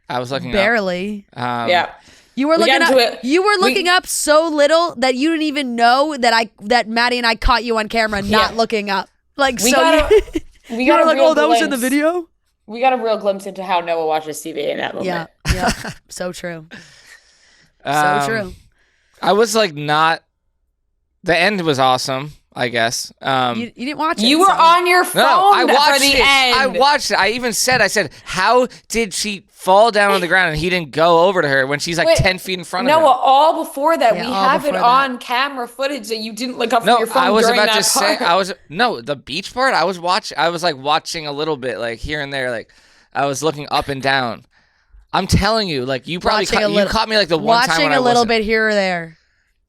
[SPEAKER 2] Barely.
[SPEAKER 1] Yeah.
[SPEAKER 2] You were looking up. You were looking up so little that you didn't even know that Maddie and I caught you on camera not looking up. Like,
[SPEAKER 1] we got
[SPEAKER 2] like, oh, that was in the video.
[SPEAKER 1] We got a real glimpse into how Noah watches TV in that moment.
[SPEAKER 2] Yeah. So true. So true.
[SPEAKER 3] I was like not. The end was awesome, I guess.
[SPEAKER 2] You didn't watch it.
[SPEAKER 1] You were on your phone
[SPEAKER 3] I watched
[SPEAKER 1] for the
[SPEAKER 3] it.
[SPEAKER 1] end.
[SPEAKER 3] I watched it. I even said, how did she fall down on the ground and he didn't go over to her when she's like 10 feet in front of him?
[SPEAKER 1] Noah, all before that, we have it
[SPEAKER 2] that.
[SPEAKER 1] on camera footage that you didn't look up from your phone.
[SPEAKER 3] I was
[SPEAKER 1] during
[SPEAKER 3] about
[SPEAKER 1] that
[SPEAKER 3] to
[SPEAKER 1] part.
[SPEAKER 3] say, the beach part, I was like watching a little bit, like here and there, like I was looking up and down. I'm telling you, like you probably caught me like the one time when I
[SPEAKER 2] watching a little bit here or there.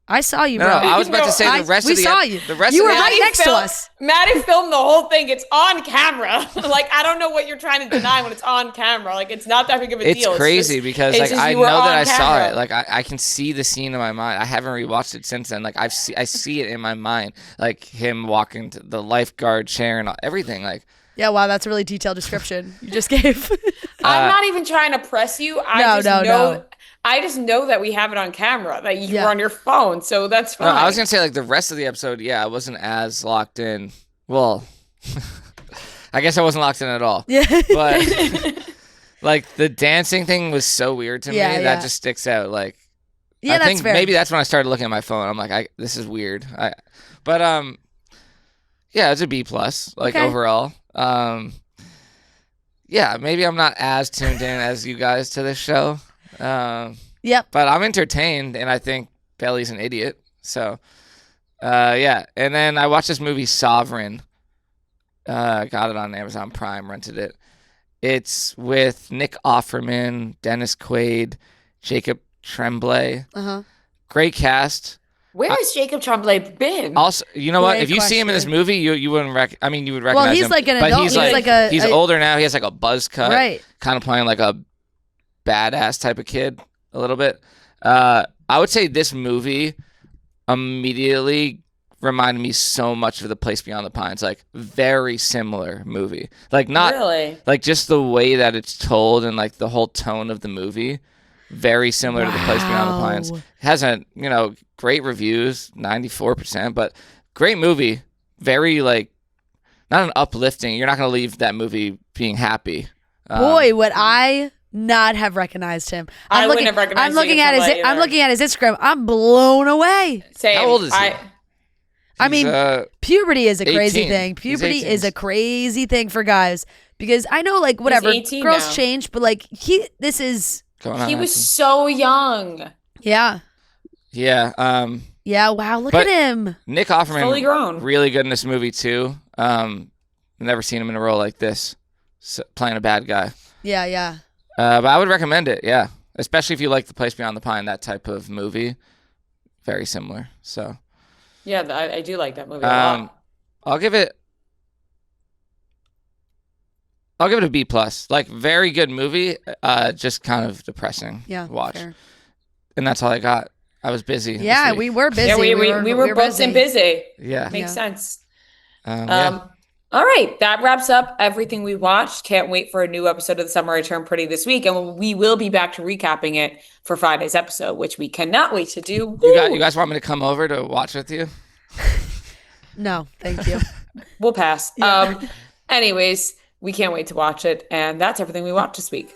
[SPEAKER 2] I saw you, bro.
[SPEAKER 3] No, I was about to say the rest of the...
[SPEAKER 2] We saw you.
[SPEAKER 3] The rest
[SPEAKER 2] you
[SPEAKER 3] of
[SPEAKER 2] were
[SPEAKER 3] the
[SPEAKER 2] right next to us.
[SPEAKER 1] Maddie filmed the whole thing. It's on camera. Like, I don't know what you're trying to deny when it's on camera. Like, it's not that big of a deal.
[SPEAKER 3] It's crazy because, like, I know that I saw it. Like, I can see the scene in my mind. I haven't rewatched it since then. Like, I see it in my mind. Like, him walking to the lifeguard chair and everything. Like...
[SPEAKER 2] Yeah, wow, that's a really detailed description you just gave.
[SPEAKER 1] I'm not even trying to press you. I just know that we have it on camera, that you were on your phone, so that's fine.
[SPEAKER 3] No, I was going to say, like, the rest of the episode, I wasn't as locked in. Well, I guess I wasn't locked in at all. Yeah. But, like, the dancing thing was so weird to me. That just sticks out. Like, I think fair. Maybe that's when I started looking at my phone. I'm like, this is weird. But it's a B+, like, overall. Maybe I'm not as tuned in as you guys to this show. But I'm entertained, and I think Belly's an idiot. So, and then I watched this movie Sovereign. Got it on Amazon Prime, rented it. It's with Nick Offerman, Dennis Quaid, Jacob Tremblay. Great cast.
[SPEAKER 1] Where has Jacob Tremblay been?
[SPEAKER 3] Also, you know what? If you see him in this movie, you wouldn't you would recognize him.
[SPEAKER 2] Well, he's like an adult.
[SPEAKER 3] He's older now. He has like a buzz cut.
[SPEAKER 2] Right.
[SPEAKER 3] Kind of playing like a badass type of kid a little bit. I would say this movie immediately reminded me so much of The Place Beyond the Pines. Like, very similar movie. Like, not really. Like, just the way that it's told and like the whole tone of the movie. Very similar to The Place Beyond the Pines. It has great reviews, 94%, but great movie. Very, like, not an uplifting. You're not going to leave that movie being happy.
[SPEAKER 2] Boy, would I not have recognized him.
[SPEAKER 1] I wouldn't have recognized him.
[SPEAKER 2] I'm looking at his Instagram. I'm blown away.
[SPEAKER 1] Same.
[SPEAKER 3] How old is he?
[SPEAKER 2] I mean, puberty is a
[SPEAKER 3] 18.
[SPEAKER 2] crazy thing. Puberty is a crazy thing for guys because I know, like, whatever, girls
[SPEAKER 1] now.
[SPEAKER 2] change, but like he
[SPEAKER 1] was so young.
[SPEAKER 2] Yeah.
[SPEAKER 3] Yeah.
[SPEAKER 2] Yeah. Wow. Look at him.
[SPEAKER 3] Nick Offerman,
[SPEAKER 1] fully grown,
[SPEAKER 3] really good in this movie too. I've never seen him in a role like this, playing a bad guy.
[SPEAKER 2] Yeah. Yeah.
[SPEAKER 3] But I would recommend it. Yeah, especially if you like The Place Beyond the Pine, that type of movie. Very similar. So.
[SPEAKER 1] Yeah, I do like that movie a lot.
[SPEAKER 3] I'll give it a B+. Like, very good movie. Just kind of depressing.
[SPEAKER 2] Yeah.
[SPEAKER 3] Watch.
[SPEAKER 2] Fair.
[SPEAKER 3] And that's all I got. I was busy.
[SPEAKER 2] Yeah, we were busy.
[SPEAKER 1] Yeah, we were both busy.
[SPEAKER 3] Yeah.
[SPEAKER 1] Makes sense.
[SPEAKER 3] Yeah.
[SPEAKER 1] All right, that wraps up everything we watched. Can't wait for a new episode of The Summer I Turned Pretty this week, and we will be back to recapping it for Friday's episode, which we cannot wait to do.
[SPEAKER 3] You guys want me to come over to watch with you?
[SPEAKER 2] No, thank you.
[SPEAKER 1] We'll pass. Yeah. Anyways, we can't wait to watch it, and that's everything we watched this week.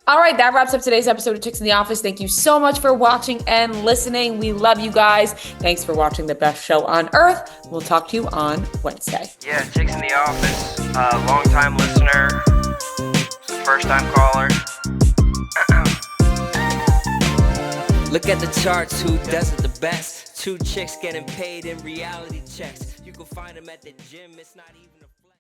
[SPEAKER 1] All right, that wraps up today's episode of Chicks in the Office. Thank you so much for watching and listening. We love you guys. Thanks for watching the best show on earth. We'll talk to you on Wednesday.
[SPEAKER 4] Yeah, Chicks in the Office, long-time listener, First time caller.
[SPEAKER 5] Look at the charts, who does it the best? 2 chicks getting paid in reality checks. You can find them at the gym, it's not even a